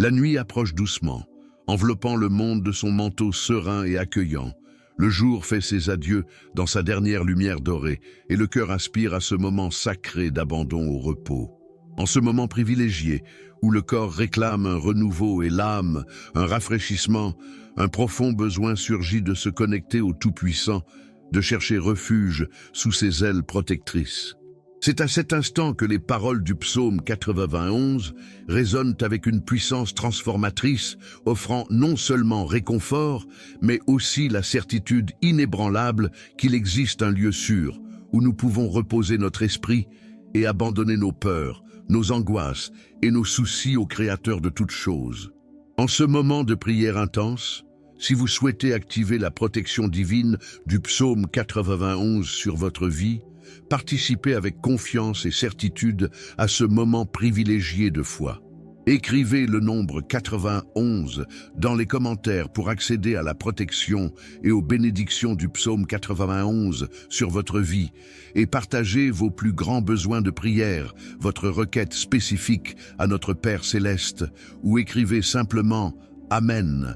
La nuit approche doucement, enveloppant le monde de son manteau serein et accueillant. Le jour fait ses adieux dans sa dernière lumière dorée, et le cœur aspire à ce moment sacré d'abandon au repos. En ce moment privilégié, où le corps réclame un renouveau et l'âme, un rafraîchissement, un profond besoin surgit de se connecter au Tout-Puissant, de chercher refuge sous ses ailes protectrices. C'est à cet instant que les paroles du psaume 91 résonnent avec une puissance transformatrice, offrant non seulement réconfort, mais aussi la certitude inébranlable qu'il existe un lieu sûr où nous pouvons reposer notre esprit et abandonner nos peurs, nos angoisses et nos soucis au Créateur de toutes choses. En ce moment de prière intense, si vous souhaitez activer la protection divine du psaume 91 sur votre vie, participez avec confiance et certitude à ce moment privilégié de foi. Écrivez le nombre 91 dans les commentaires pour accéder à la protection et aux bénédictions du psaume 91 sur votre vie et partagez vos plus grands besoins de prière, votre requête spécifique à notre Père Céleste ou écrivez simplement « Amen ».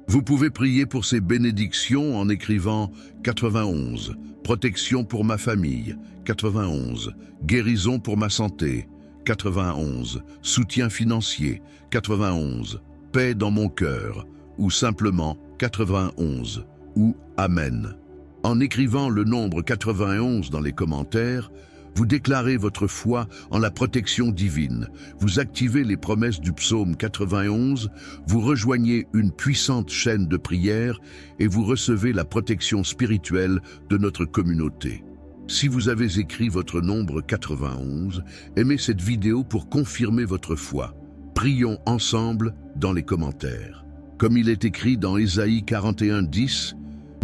Vous pouvez prier pour ces bénédictions en écrivant 91, protection pour ma famille, 91, guérison pour ma santé, 91, soutien financier, 91, paix dans mon cœur, ou simplement 91, ou Amen. En écrivant le nombre 91 dans les commentaires, vous déclarez votre foi en la protection divine, vous activez les promesses du psaume 91, vous rejoignez une puissante chaîne de prière et vous recevez la protection spirituelle de notre communauté. Si vous avez écrit votre nombre 91, aimez cette vidéo pour confirmer votre foi. Prions ensemble dans les commentaires. Comme il est écrit dans Ésaïe 41:10,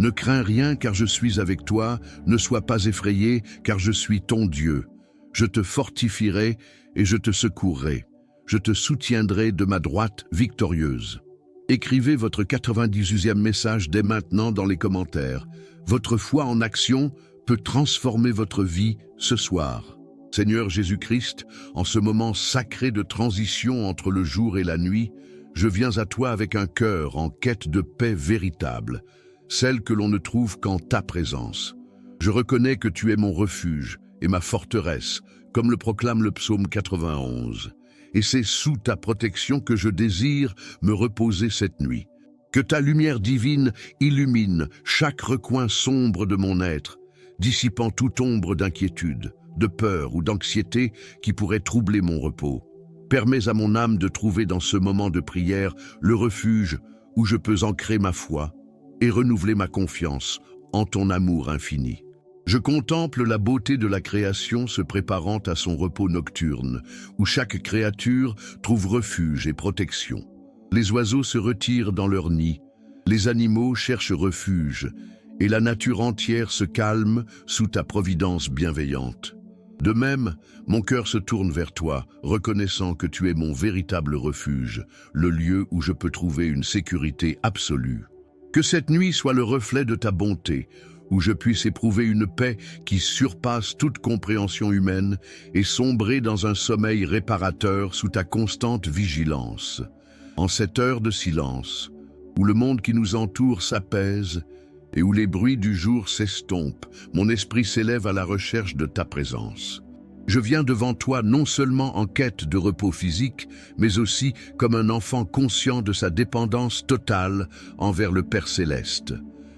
« Ne crains rien car je suis avec toi, ne sois pas effrayé car je suis ton Dieu. Je te fortifierai et je te secourrai. Je te soutiendrai de ma droite victorieuse. » Écrivez votre 98e message dès maintenant dans les commentaires. Votre foi en action peut transformer votre vie ce soir. Seigneur Jésus-Christ, en ce moment sacré de transition entre le jour et la nuit, je viens à toi avec un cœur en quête de paix véritable, celle que l'on ne trouve qu'en ta présence. Je reconnais que tu es mon refuge et ma forteresse, comme le proclame le psaume 91. Et c'est sous ta protection que je désire me reposer cette nuit. Que ta lumière divine illumine chaque recoin sombre de mon être, dissipant toute ombre d'inquiétude, de peur ou d'anxiété qui pourrait troubler mon repos. Permets à mon âme de trouver dans ce moment de prière le refuge où je peux ancrer ma foi et renouveler ma confiance en ton amour infini. Je contemple la beauté de la création se préparant à son repos nocturne, où chaque créature trouve refuge et protection. Les oiseaux se retirent dans leur nid, les animaux cherchent refuge, et la nature entière se calme sous ta providence bienveillante. De même, mon cœur se tourne vers toi, reconnaissant que tu es mon véritable refuge, le lieu où je peux trouver une sécurité absolue. Que cette nuit soit le reflet de ta bonté, où je puisse éprouver une paix qui surpasse toute compréhension humaine et sombrer dans un sommeil réparateur sous ta constante vigilance. En cette heure de silence, où le monde qui nous entoure s'apaise et où les bruits du jour s'estompent, mon esprit s'élève à la recherche de ta présence. Je viens devant toi non seulement en quête de repos physique, mais aussi comme un enfant conscient de sa dépendance totale envers le Père Céleste.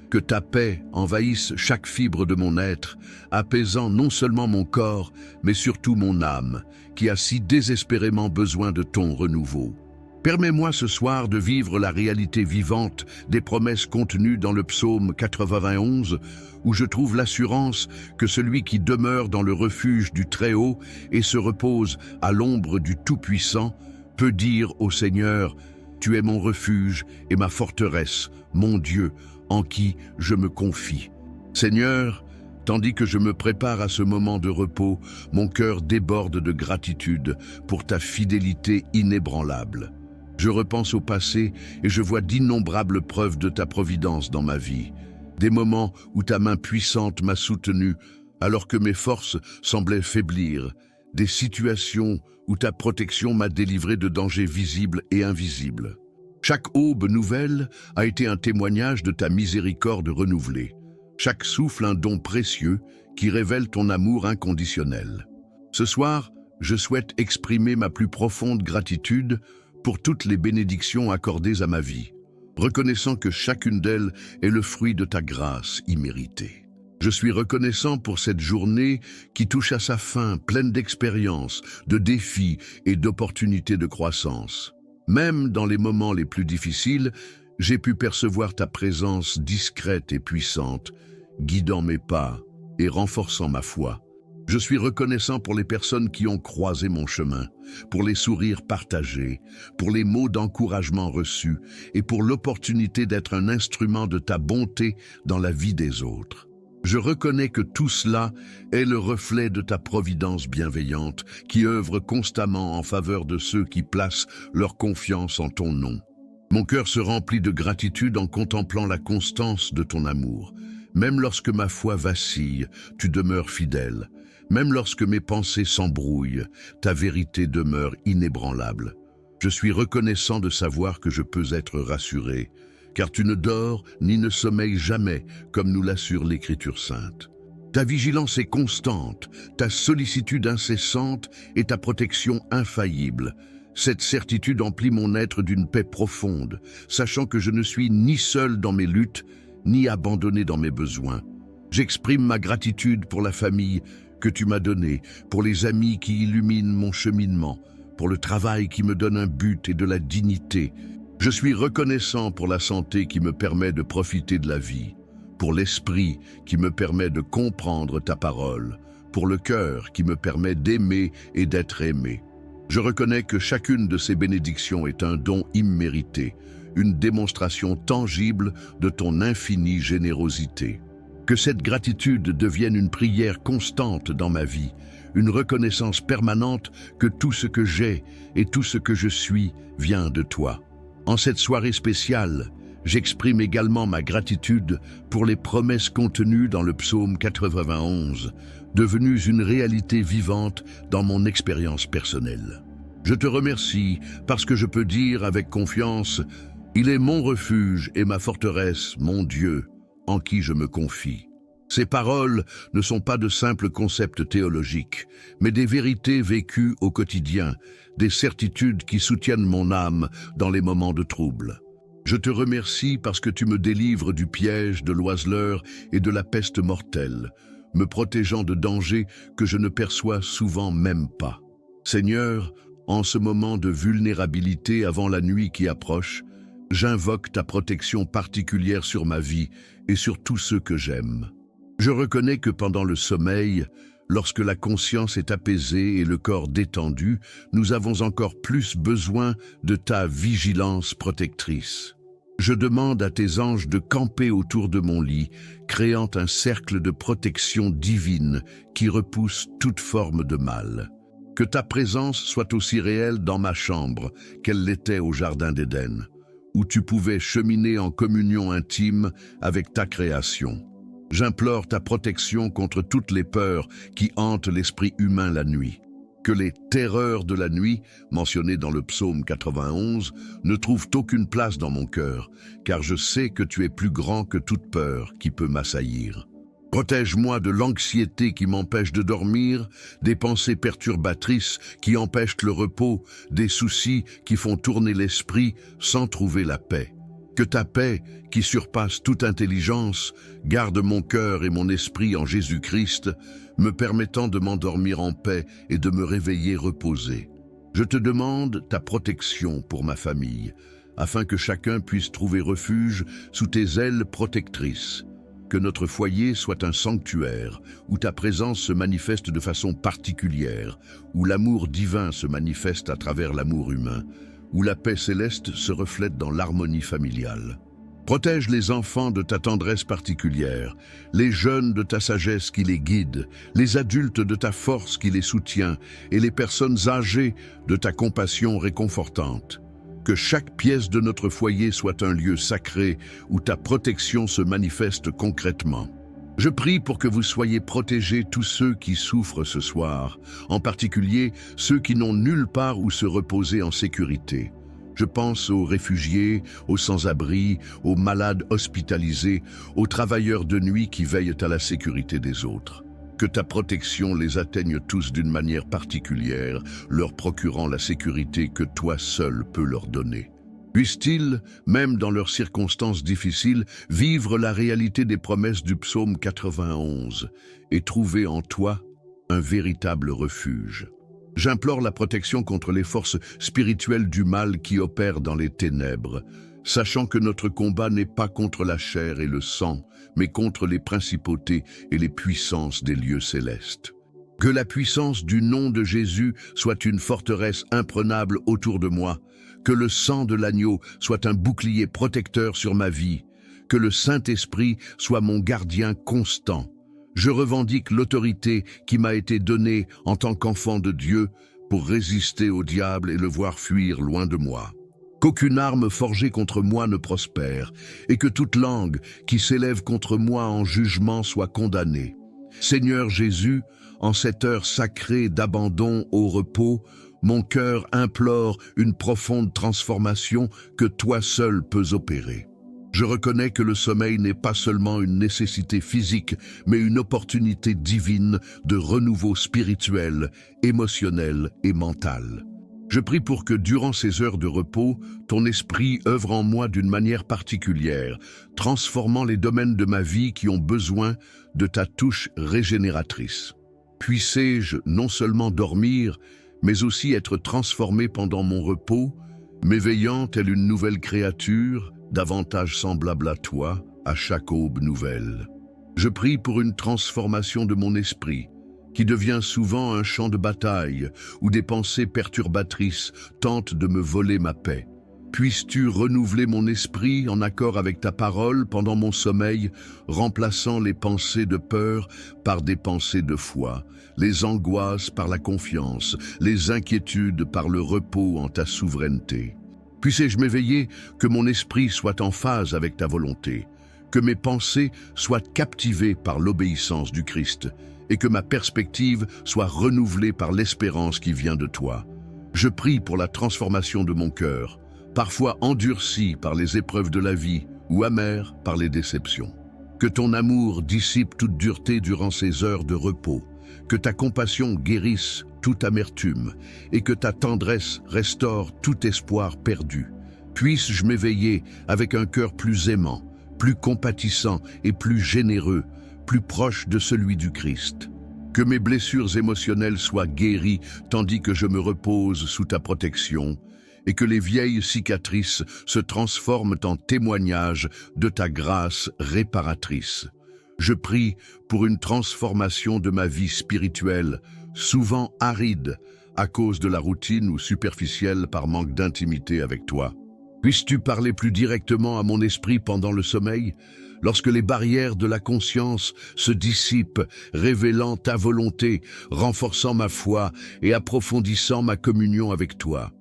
Que ta paix envahisse chaque fibre de mon être, apaisant non seulement mon corps, mais surtout mon âme, qui a si désespérément besoin de ton renouveau. Permets-moi ce soir de vivre la réalité vivante des promesses contenues dans le psaume 91, où je trouve l'assurance que celui qui demeure dans le refuge du Très-Haut et se repose à l'ombre du Tout-Puissant peut dire au Seigneur « Tu es mon refuge et ma forteresse, mon Dieu, en qui je me confie. » Seigneur, tandis que je me prépare à ce moment de repos, mon cœur déborde de gratitude pour ta fidélité inébranlable. Je repense au passé et je vois d'innombrables preuves de ta providence dans ma vie. Des moments où ta main puissante m'a soutenu alors que mes forces semblaient faiblir. des situations où ta protection m'a délivré de dangers visibles et invisibles. Chaque aube nouvelle a été un témoignage de ta miséricorde renouvelée. Chaque souffle un don précieux qui révèle ton amour inconditionnel. Ce soir, je souhaite exprimer ma plus profonde gratitude pour toutes les bénédictions accordées à ma vie, reconnaissant que chacune d'elles est le fruit de ta grâce imméritée. Je suis reconnaissant pour cette journée qui touche à sa fin, pleine d'expériences, de défis et d'opportunités de croissance. Même dans les moments les plus difficiles, j'ai pu percevoir ta présence discrète et puissante, guidant mes pas et renforçant ma foi. Je suis reconnaissant pour les personnes qui ont croisé mon chemin, pour les sourires partagés, pour les mots d'encouragement reçus et pour l'opportunité d'être un instrument de ta bonté dans la vie des autres. Je reconnais que tout cela est le reflet de ta providence bienveillante qui œuvre constamment en faveur de ceux qui placent leur confiance en ton nom. Mon cœur se remplit de gratitude en contemplant la constance de ton amour. Même lorsque ma foi vacille, tu demeures fidèle. Même lorsque mes pensées s'embrouillent, ta vérité demeure inébranlable. Je suis reconnaissant de savoir que je peux être rassuré, car tu ne dors ni ne sommeilles jamais, comme nous l'assure l'Écriture sainte. Ta vigilance est constante, ta sollicitude incessante et ta protection infaillible. Cette certitude emplit mon être d'une paix profonde, sachant que je ne suis ni seul dans mes luttes, ni abandonné dans mes besoins. J'exprime ma gratitude pour la famille que tu m'as donnée, pour les amis qui illuminent mon cheminement, pour le travail qui me donne un but et de la dignité. Je suis reconnaissant pour la santé qui me permet de profiter de la vie, pour l'esprit qui me permet de comprendre ta parole, pour le cœur qui me permet d'aimer et d'être aimé. Je reconnais que chacune de ces bénédictions est un don immérité, une démonstration tangible de ton infinie générosité. Que cette gratitude devienne une prière constante dans ma vie, une reconnaissance permanente que tout ce que j'ai et tout ce que je suis vient de toi. En cette soirée spéciale, j'exprime également ma gratitude pour les promesses contenues dans le psaume 91, devenues une réalité vivante dans mon expérience personnelle. Je te remercie parce que je peux dire avec confiance « Il est mon refuge et ma forteresse, mon Dieu, en qui je me confie ». Ces paroles ne sont pas de simples concepts théologiques, mais des vérités vécues au quotidien, des certitudes qui soutiennent mon âme dans les moments de trouble. Je te remercie parce que tu me délivres du piège de l'oiseleur et de la peste mortelle, me protégeant de dangers que je ne perçois souvent même pas. Seigneur, en ce moment de vulnérabilité avant la nuit qui approche, j'invoque ta protection particulière sur ma vie et sur tous ceux que j'aime. Je reconnais que pendant le sommeil, lorsque la conscience est apaisée et le corps détendu, nous avons encore plus besoin de ta vigilance protectrice. Je demande à tes anges de camper autour de mon lit, créant un cercle de protection divine qui repousse toute forme de mal. Que ta présence soit aussi réelle dans ma chambre qu'elle l'était au Jardin d'Éden, où tu pouvais cheminer en communion intime avec ta création. J'implore ta protection contre toutes les peurs qui hantent l'esprit humain la nuit. Que les terreurs de la nuit, mentionnées dans le psaume 91, ne trouvent aucune place dans mon cœur, car je sais que tu es plus grand que toute peur qui peut m'assaillir. Protège-moi de l'anxiété qui m'empêche de dormir, des pensées perturbatrices qui empêchent le repos, des soucis qui font tourner l'esprit sans trouver la paix. Que ta paix, qui surpasse toute intelligence, garde mon cœur et mon esprit en Jésus-Christ, me permettant de m'endormir en paix et de me réveiller reposé. Je te demande ta protection pour ma famille, afin que chacun puisse trouver refuge sous tes ailes protectrices. Que notre foyer soit un sanctuaire, où ta présence se manifeste de façon particulière, où l'amour divin se manifeste à travers l'amour humain, où la paix céleste se reflète dans l'harmonie familiale. Protège les enfants de ta tendresse particulière, les jeunes de ta sagesse qui les guide, les adultes de ta force qui les soutient et les personnes âgées de ta compassion réconfortante. Que chaque pièce de notre foyer soit un lieu sacré où ta protection se manifeste concrètement. Je prie pour que vous soyez protégés tous ceux qui souffrent ce soir, en particulier ceux qui n'ont nulle part où se reposer en sécurité. Je pense aux réfugiés, aux sans-abri, aux malades hospitalisés, aux travailleurs de nuit qui veillent à la sécurité des autres. Que ta protection les atteigne tous d'une manière particulière, leur procurant la sécurité que toi seul peux leur donner. Puissent-ils, même dans leurs circonstances difficiles, vivre la réalité des promesses du psaume 91 et trouver en toi un véritable refuge. J'implore la protection contre les forces spirituelles du mal qui opèrent dans les ténèbres, sachant que notre combat n'est pas contre la chair et le sang, mais contre les principautés et les puissances des lieux célestes. Que la puissance du nom de Jésus soit une forteresse imprenable autour de moi, que le sang de l'agneau soit un bouclier protecteur sur ma vie, que le Saint-Esprit soit mon gardien constant. Je revendique l'autorité qui m'a été donnée en tant qu'enfant de Dieu pour résister au diable et le voir fuir loin de moi. Qu'aucune arme forgée contre moi ne prospère, et que toute langue qui s'élève contre moi en jugement soit condamnée. Seigneur Jésus, en cette heure sacrée d'abandon au repos, mon cœur implore une profonde transformation que toi seul peux opérer. Je reconnais que le sommeil n'est pas seulement une nécessité physique, mais une opportunité divine de renouveau spirituel, émotionnel et mental. Je prie pour que, durant ces heures de repos, ton esprit œuvre en moi d'une manière particulière, transformant les domaines de ma vie qui ont besoin de ta touche régénératrice. Puissé-je non seulement dormir, mais aussi être transformé pendant mon repos, m'éveillant telle une nouvelle créature, davantage semblable à toi, à chaque aube nouvelle. Je prie pour une transformation de mon esprit, qui devient souvent un champ de bataille, où des pensées perturbatrices tentent de me voler ma paix. Puisses-tu renouveler mon esprit en accord avec ta parole pendant mon sommeil, remplaçant les pensées de peur par des pensées de foi, les angoisses par la confiance, les inquiétudes par le repos en ta souveraineté. Puissé-je m'éveiller, que mon esprit soit en phase avec ta volonté, que mes pensées soient captivées par l'obéissance du Christ, et que ma perspective soit renouvelée par l'espérance qui vient de toi. Je prie pour la transformation de mon cœur, parfois endurci par les épreuves de la vie ou amer par les déceptions. Que ton amour dissipe toute dureté durant ces heures de repos, que ta compassion guérisse toute amertume et que ta tendresse restaure tout espoir perdu. Puisse-je m'éveiller avec un cœur plus aimant, plus compatissant et plus généreux, plus proche de celui du Christ. Que mes blessures émotionnelles soient guéries tandis que je me repose sous ta protection, et que les vieilles cicatrices se transforment en témoignages de ta grâce réparatrice. Je prie pour une transformation de ma vie spirituelle, souvent aride à cause de la routine ou superficielle par manque d'intimité avec toi. Puisses-tu parler plus directement à mon esprit pendant le sommeil, lorsque les barrières de la conscience se dissipent, révélant ta volonté, renforçant ma foi et approfondissant ma communion avec toi.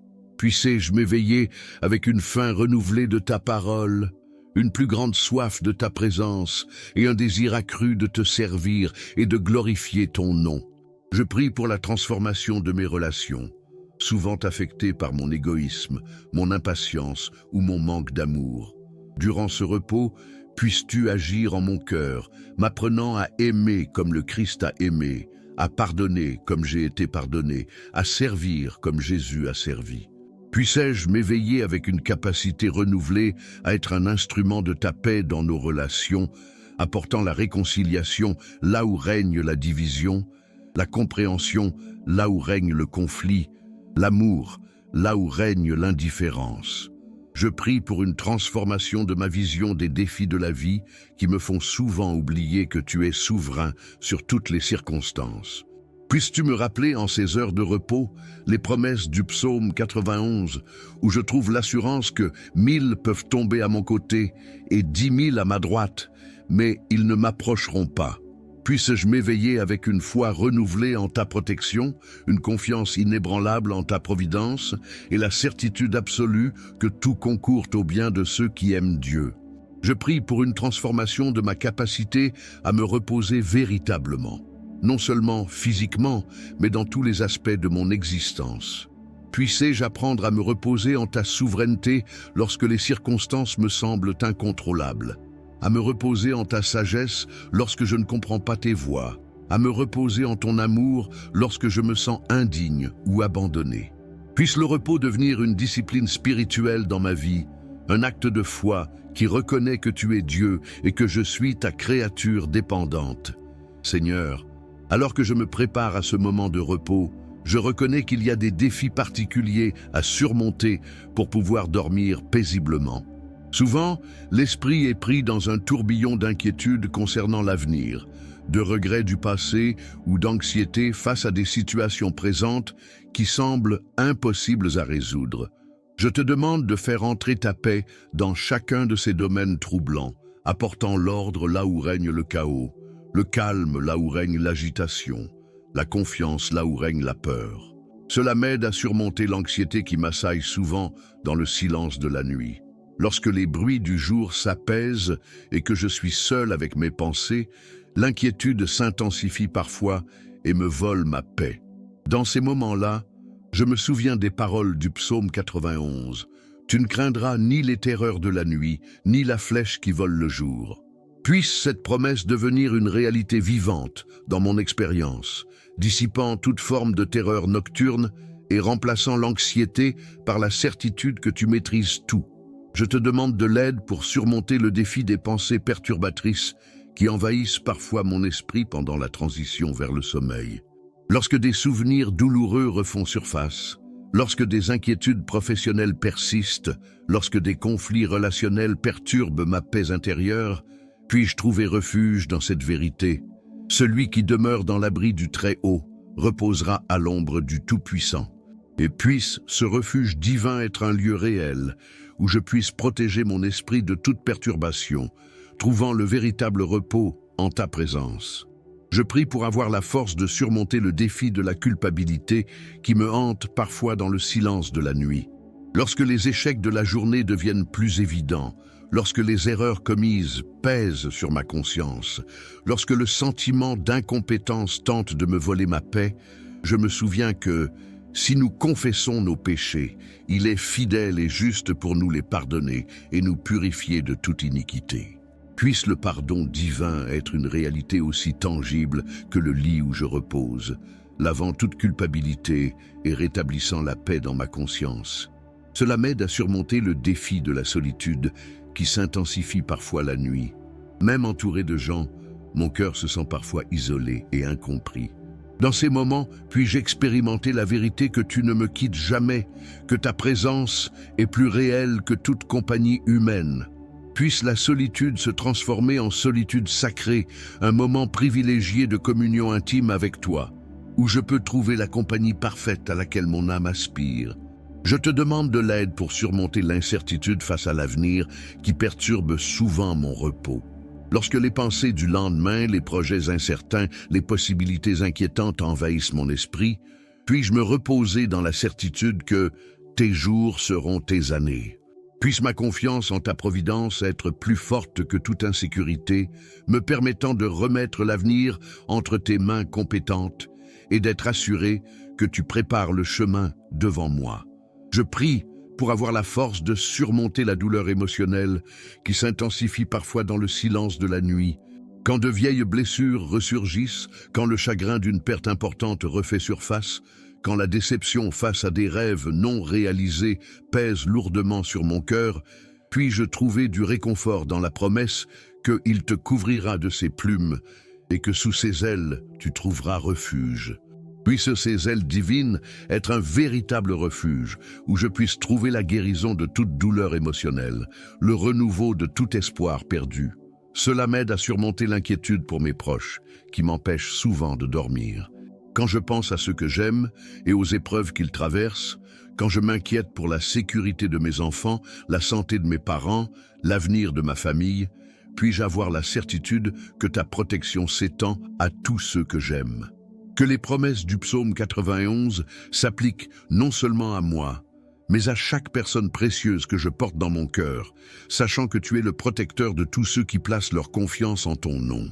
Puissé-je m'éveiller avec une faim renouvelée de ta parole, une plus grande soif de ta présence et un désir accru de te servir et de glorifier ton nom. Je prie pour la transformation de mes relations, souvent affectées par mon égoïsme, mon impatience ou mon manque d'amour. Durant ce repos, puisses-tu agir en mon cœur, m'apprenant à aimer comme le Christ a aimé, à pardonner comme j'ai été pardonné, à servir comme Jésus a servi. Puissais-je m'éveiller avec une capacité renouvelée à être un instrument de ta paix dans nos relations, apportant la réconciliation là où règne la division, la compréhension là où règne le conflit, l'amour là où règne l'indifférence. Je prie pour une transformation de ma vision des défis de la vie qui me font souvent oublier que tu es souverain sur toutes les circonstances. Puisses-tu me rappeler en ces heures de repos les promesses du psaume 91, où je trouve l'assurance que 1000 peuvent tomber à mon côté et 10 000 à ma droite, mais ils ne m'approcheront pas. Puisse-je m'éveiller avec une foi renouvelée en ta protection, une confiance inébranlable en ta providence et la certitude absolue que tout concourt au bien de ceux qui aiment Dieu. Je prie pour une transformation de ma capacité à me reposer véritablement, non seulement physiquement, mais dans tous les aspects de mon existence. Puissé-je apprendre à me reposer en ta souveraineté lorsque les circonstances me semblent incontrôlables, à me reposer en ta sagesse lorsque je ne comprends pas tes voies, à me reposer en ton amour lorsque je me sens indigne ou abandonné. Puisse le repos devenir une discipline spirituelle dans ma vie, un acte de foi qui reconnaît que tu es Dieu et que je suis ta créature dépendante. Seigneur, alors que je me prépare à ce moment de repos, je reconnais qu'il y a des défis particuliers à surmonter pour pouvoir dormir paisiblement. Souvent, l'esprit est pris dans un tourbillon d'inquiétude concernant l'avenir, de regrets du passé ou d'anxiété face à des situations présentes qui semblent impossibles à résoudre. Je te demande de faire entrer ta paix dans chacun de ces domaines troublants, apportant l'ordre là où règne le chaos, le calme là où règne l'agitation, la confiance là où règne la peur. Cela m'aide à surmonter l'anxiété qui m'assaille souvent dans le silence de la nuit. Lorsque les bruits du jour s'apaisent et que je suis seul avec mes pensées, l'inquiétude s'intensifie parfois et me vole ma paix. Dans ces moments-là, je me souviens des paroles du psaume 91. « Tu ne craindras ni les terreurs de la nuit, ni la flèche qui vole le jour. » Puisse cette promesse devenir une réalité vivante dans mon expérience, dissipant toute forme de terreur nocturne et remplaçant l'anxiété par la certitude que tu maîtrises tout. Je te demande de l'aide pour surmonter le défi des pensées perturbatrices qui envahissent parfois mon esprit pendant la transition vers le sommeil. Lorsque des souvenirs douloureux refont surface, lorsque des inquiétudes professionnelles persistent, lorsque des conflits relationnels perturbent ma paix intérieure, puis-je trouver refuge dans cette vérité? Celui qui demeure dans l'abri du Très-Haut reposera à l'ombre du Tout-Puissant. Et puisse ce refuge divin être un lieu réel, où je puisse protéger mon esprit de toute perturbation, trouvant le véritable repos en ta présence. Je prie pour avoir la force de surmonter le défi de la culpabilité qui me hante parfois dans le silence de la nuit. Lorsque les échecs de la journée deviennent plus évidents, lorsque les erreurs commises pèsent sur ma conscience, lorsque le sentiment d'incompétence tente de me voler ma paix, je me souviens que, si nous confessons nos péchés, il est fidèle et juste pour nous les pardonner et nous purifier de toute iniquité. Puisse le pardon divin être une réalité aussi tangible que le lit où je repose, lavant toute culpabilité et rétablissant la paix dans ma conscience. Cela m'aide à surmonter le défi de la solitude qui s'intensifie parfois la nuit. Même entouré de gens, mon cœur se sent parfois isolé et incompris. Dans ces moments, puis-je expérimenter la vérité que tu ne me quittes jamais, que ta présence est plus réelle que toute compagnie humaine. Puisse la solitude se transformer en solitude sacrée, un moment privilégié de communion intime avec toi, où je peux trouver la compagnie parfaite à laquelle mon âme aspire. Je te demande de l'aide pour surmonter l'incertitude face à l'avenir qui perturbe souvent mon repos. Lorsque les pensées du lendemain, les projets incertains, les possibilités inquiétantes envahissent mon esprit, puis-je me reposer dans la certitude que tes jours seront tes années. Puisse ma confiance en ta providence être plus forte que toute insécurité, me permettant de remettre l'avenir entre tes mains compétentes et d'être assuré que tu prépares le chemin devant moi. Je prie pour avoir la force de surmonter la douleur émotionnelle qui s'intensifie parfois dans le silence de la nuit. Quand de vieilles blessures ressurgissent, quand le chagrin d'une perte importante refait surface, quand la déception face à des rêves non réalisés pèse lourdement sur mon cœur, puis-je trouver du réconfort dans la promesse qu'il te couvrira de ses plumes et que sous ses ailes tu trouveras refuge. Puissent ces ailes divines être un véritable refuge où je puisse trouver la guérison de toute douleur émotionnelle, le renouveau de tout espoir perdu. Cela m'aide à surmonter l'inquiétude pour mes proches, qui m'empêchent souvent de dormir. Quand je pense à ceux que j'aime et aux épreuves qu'ils traversent, quand je m'inquiète pour la sécurité de mes enfants, la santé de mes parents, l'avenir de ma famille, puis-je avoir la certitude que ta protection s'étend à tous ceux que j'aime. Que les promesses du psaume 91 s'appliquent non seulement à moi, mais à chaque personne précieuse que je porte dans mon cœur, sachant que tu es le protecteur de tous ceux qui placent leur confiance en ton nom.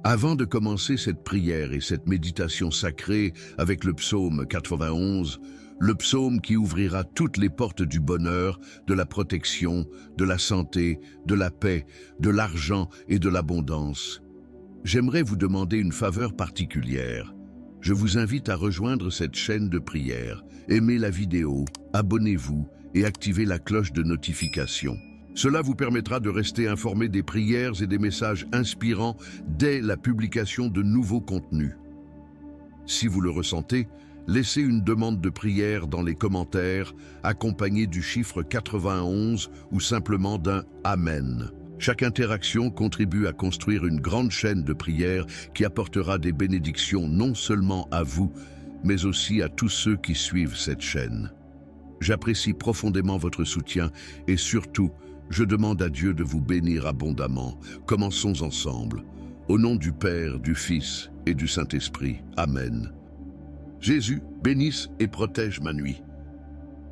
Avant de commencer cette prière et cette méditation sacrée avec le psaume 91, le psaume qui ouvrira toutes les portes du bonheur, de la protection, de la santé, de la paix, de l'argent et de l'abondance, j'aimerais vous demander une faveur particulière. Je vous invite à rejoindre cette chaîne de prière, aimez la vidéo, abonnez-vous et activez la cloche de notification. Cela vous permettra de rester informé des prières et des messages inspirants dès la publication de nouveaux contenus. Si vous le ressentez, laissez une demande de prière dans les commentaires, accompagnée du chiffre 91 ou simplement d'un « Amen ». Chaque interaction contribue à construire une grande chaîne de prières qui apportera des bénédictions non seulement à vous, mais aussi à tous ceux qui suivent cette chaîne. J'apprécie profondément votre soutien et surtout, je demande à Dieu de vous bénir abondamment. Commençons ensemble. Au nom du Père, du Fils et du Saint-Esprit. Amen. Jésus, bénisse et protège ma nuit.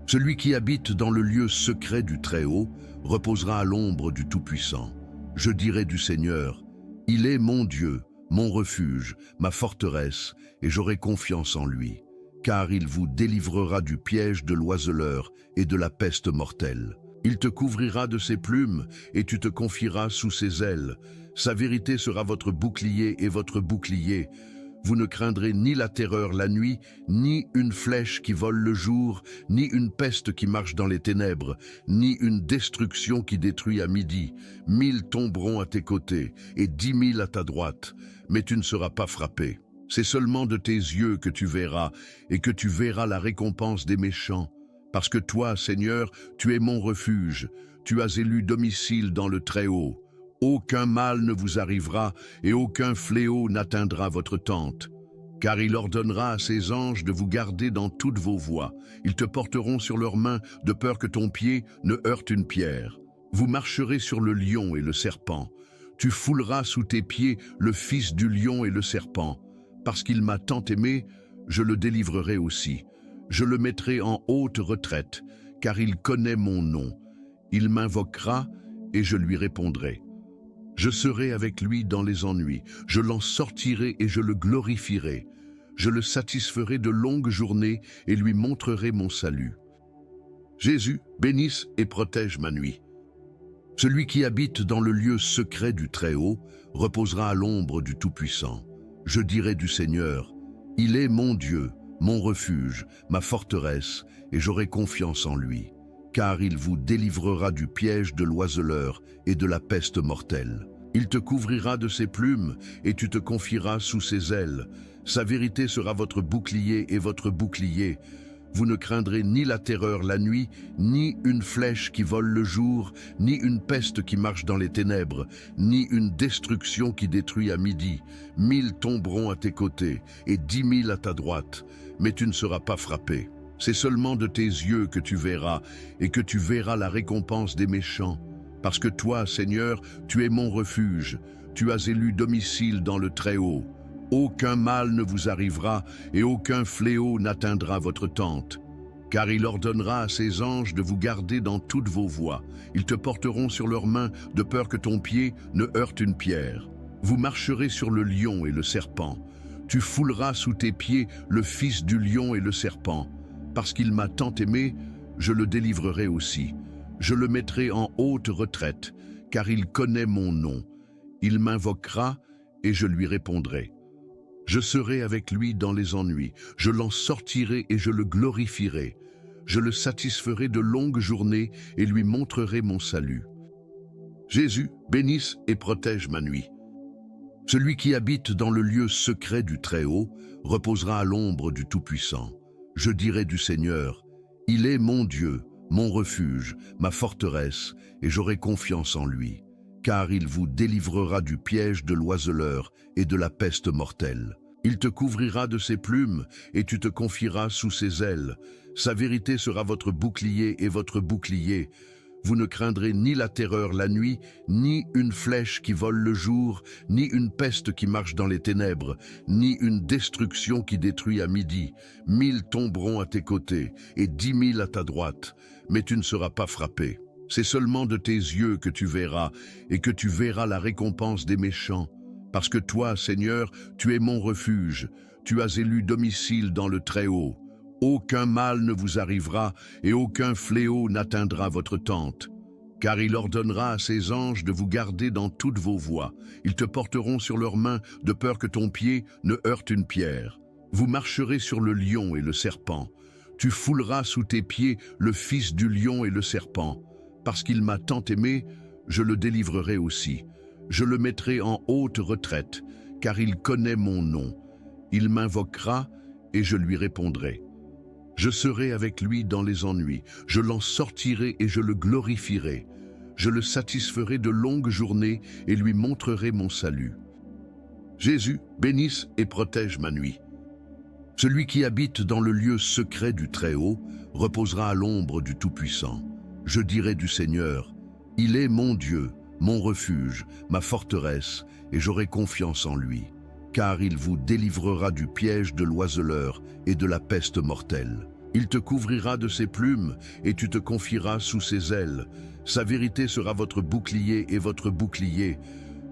Celui qui habite dans le lieu secret du Très-Haut reposera à l'ombre du Tout-Puissant. Je dirai du Seigneur, il est mon Dieu, mon refuge, ma forteresse, et j'aurai confiance en lui, car il vous délivrera du piège de l'oiseleur et de la peste mortelle. Il te couvrira de ses plumes et tu te confieras sous ses ailes. Sa vérité sera votre bouclier et votre bouclier. Vous ne craindrez ni la terreur la nuit, ni une flèche qui vole le jour, ni une peste qui marche dans les ténèbres, ni une destruction qui détruit à midi. 1000 tomberont à tes côtés et 10 000 à ta droite, mais tu ne seras pas frappé. C'est seulement de tes yeux que tu verras et que tu verras la récompense des méchants. Parce que toi, Seigneur, tu es mon refuge, tu as élu domicile dans le Très-Haut. Aucun mal ne vous arrivera et aucun fléau n'atteindra votre tente. Car il ordonnera à ses anges de vous garder dans toutes vos voies. Ils te porteront sur leurs mains de peur que ton pied ne heurte une pierre. Vous marcherez sur le lion et le serpent. Tu fouleras sous tes pieds le fils du lion et le serpent. Parce qu'il m'a tant aimé, je le délivrerai aussi. Je le mettrai en haute retraite, car il connaît mon nom. Il m'invoquera et je lui répondrai. Je serai avec lui dans les ennuis, je l'en sortirai et je le glorifierai. Je le satisferai de longues journées et lui montrerai mon salut. Jésus, bénisse et protège ma nuit. Celui qui habite dans le lieu secret du Très-Haut reposera à l'ombre du Tout-Puissant. Je dirai du Seigneur, il est mon Dieu, mon refuge, ma forteresse, et j'aurai confiance en lui, car il vous délivrera du piège de l'oiseleur et de la peste mortelle. Il te couvrira de ses plumes et tu te confieras sous ses ailes. Sa vérité sera votre bouclier et votre bouclier. Vous ne craindrez ni la terreur la nuit, ni une flèche qui vole le jour, ni une peste qui marche dans les ténèbres, ni une destruction qui détruit à midi. 1000 tomberont à tes côtés et 10 000 à ta droite, mais tu ne seras pas frappé. C'est seulement de tes yeux que tu verras et que tu verras la récompense des méchants. Parce que toi, Seigneur, tu es mon refuge, tu as élu domicile dans le Très-Haut. Aucun mal ne vous arrivera et aucun fléau n'atteindra votre tente. Car il ordonnera à ses anges de vous garder dans toutes vos voies. Ils te porteront sur leurs mains de peur que ton pied ne heurte une pierre. Vous marcherez sur le lion et le serpent. Tu fouleras sous tes pieds le fils du lion et le serpent. Parce qu'il m'a tant aimé, je le délivrerai aussi. Je le mettrai en haute retraite, car il connaît mon nom. Il m'invoquera et je lui répondrai. Je serai avec lui dans les ennuis, je l'en sortirai et je le glorifierai. Je le satisferai de longues journées et lui montrerai mon salut. Jésus, bénisse et protège ma nuit. Celui qui habite dans le lieu secret du Très-Haut reposera à l'ombre du Tout-Puissant. Je dirai du Seigneur, il est mon Dieu, mon refuge, ma forteresse, et j'aurai confiance en lui, car il vous délivrera du piège de l'oiseleur et de la peste mortelle. Il te couvrira de ses plumes et tu te confieras sous ses ailes. Sa vérité sera votre bouclier et votre bouclier. Vous ne craindrez ni la terreur la nuit, ni une flèche qui vole le jour, ni une peste qui marche dans les ténèbres, ni une destruction qui détruit à midi. 1000 tomberont à tes côtés et 10 000 à ta droite, mais tu ne seras pas frappé. C'est seulement de tes yeux que tu verras, et que tu verras la récompense des méchants. Parce que toi, Seigneur, tu es mon refuge, tu as élu domicile dans le Très-Haut. Aucun mal ne vous arrivera et aucun fléau n'atteindra votre tente. Car il ordonnera à ses anges de vous garder dans toutes vos voies. Ils te porteront sur leurs mains de peur que ton pied ne heurte une pierre. Vous marcherez sur le lion et le serpent. Tu fouleras sous tes pieds le fils du lion et le serpent. Parce qu'il m'a tant aimé, je le délivrerai aussi. Je le mettrai en haute retraite, car il connaît mon nom. Il m'invoquera et je lui répondrai. Je serai avec lui dans les ennuis, je l'en sortirai et je le glorifierai. Je le satisferai de longues journées et lui montrerai mon salut. Jésus, bénisse et protège ma nuit. Celui qui habite dans le lieu secret du Très-Haut reposera à l'ombre du Tout-Puissant. Je dirai du Seigneur, il est mon Dieu, mon refuge, ma forteresse, et j'aurai confiance en lui. Car il vous délivrera du piège de l'oiseleur et de la peste mortelle. Il te couvrira de ses plumes et tu te confieras sous ses ailes. Sa vérité sera votre bouclier et votre bouclier.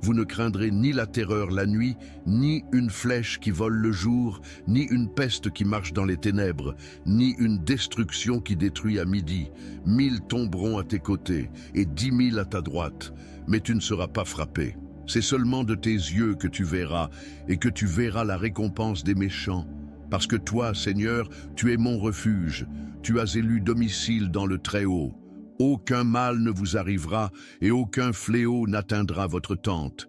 Vous ne craindrez ni la terreur la nuit, ni une flèche qui vole le jour, ni une peste qui marche dans les ténèbres, ni une destruction qui détruit à midi. 1000 tomberont à tes côtés et 10 000 à ta droite, mais tu ne seras pas frappé. C'est seulement de tes yeux que tu verras, et que tu verras la récompense des méchants. Parce que toi, Seigneur, tu es mon refuge, tu as élu domicile dans le Très-Haut. Aucun mal ne vous arrivera, et aucun fléau n'atteindra votre tente.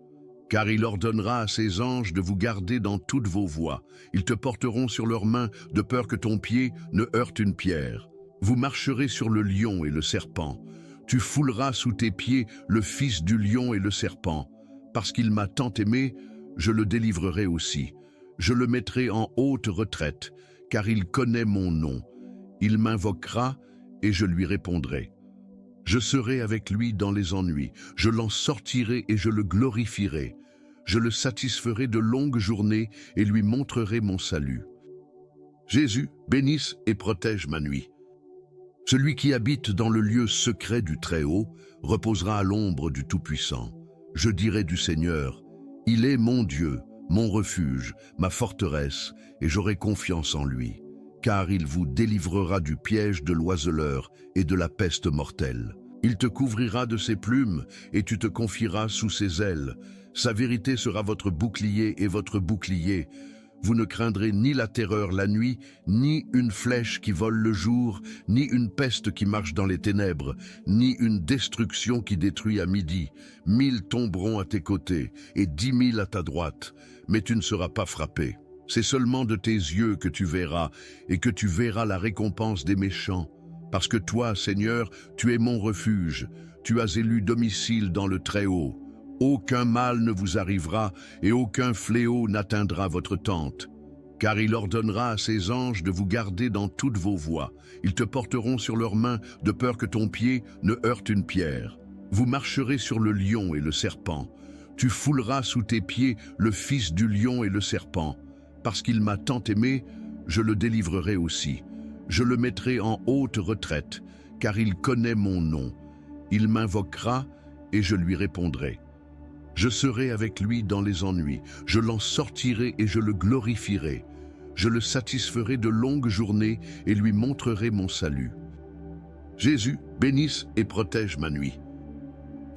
Car il ordonnera à ses anges de vous garder dans toutes vos voies. Ils te porteront sur leurs mains, de peur que ton pied ne heurte une pierre. Vous marcherez sur le lion et le serpent. Tu fouleras sous tes pieds le fils du lion et le serpent. Parce qu'il m'a tant aimé, je le délivrerai aussi. Je le mettrai en haute retraite, car il connaît mon nom. Il m'invoquera et je lui répondrai. Je serai avec lui dans les ennuis, je l'en sortirai et je le glorifierai. Je le satisferai de longues journées et lui montrerai mon salut. Jésus, bénisse et protège ma nuit. Celui qui habite dans le lieu secret du Très-Haut reposera à l'ombre du Tout-Puissant. Je dirai du Seigneur, il est mon Dieu, mon refuge, ma forteresse, et j'aurai confiance en lui. Car il vous délivrera du piège de l'oiseleur et de la peste mortelle. Il te couvrira de ses plumes et tu te confieras sous ses ailes. Sa vérité sera votre bouclier et votre bouclier. Vous ne craindrez ni la terreur la nuit, ni une flèche qui vole le jour, ni une peste qui marche dans les ténèbres, ni une destruction qui détruit à midi. 1000 tomberont à tes côtés et 10 000 à ta droite, mais tu ne seras pas frappé. C'est seulement de tes yeux que tu verras, et que tu verras la récompense des méchants. Parce que toi, Seigneur, tu es mon refuge, tu as élu domicile dans le Très-Haut. Aucun mal ne vous arrivera et aucun fléau n'atteindra votre tente. Car il ordonnera à ses anges de vous garder dans toutes vos voies. Ils te porteront sur leurs mains de peur que ton pied ne heurte une pierre. Vous marcherez sur le lion et le serpent. Tu fouleras sous tes pieds le fils du lion et le serpent. Parce qu'il m'a tant aimé, je le délivrerai aussi. Je le mettrai en haute retraite, car il connaît mon nom. Il m'invoquera et je lui répondrai. Je serai avec lui dans les ennuis, je l'en sortirai et je le glorifierai. Je le satisferai de longues journées et lui montrerai mon salut. Jésus, bénisse et protège ma nuit.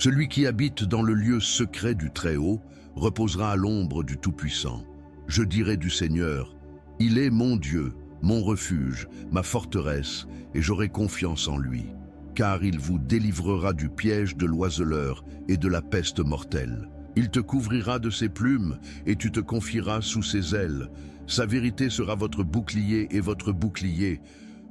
Celui qui habite dans le lieu secret du Très-Haut reposera à l'ombre du Tout-Puissant. Je dirai du Seigneur, il est mon Dieu, mon refuge, ma forteresse, et j'aurai confiance en lui. Car il vous délivrera du piège de l'oiseleur et de la peste mortelle. Il te couvrira de ses plumes et tu te confieras sous ses ailes. Sa vérité sera votre bouclier et votre bouclier.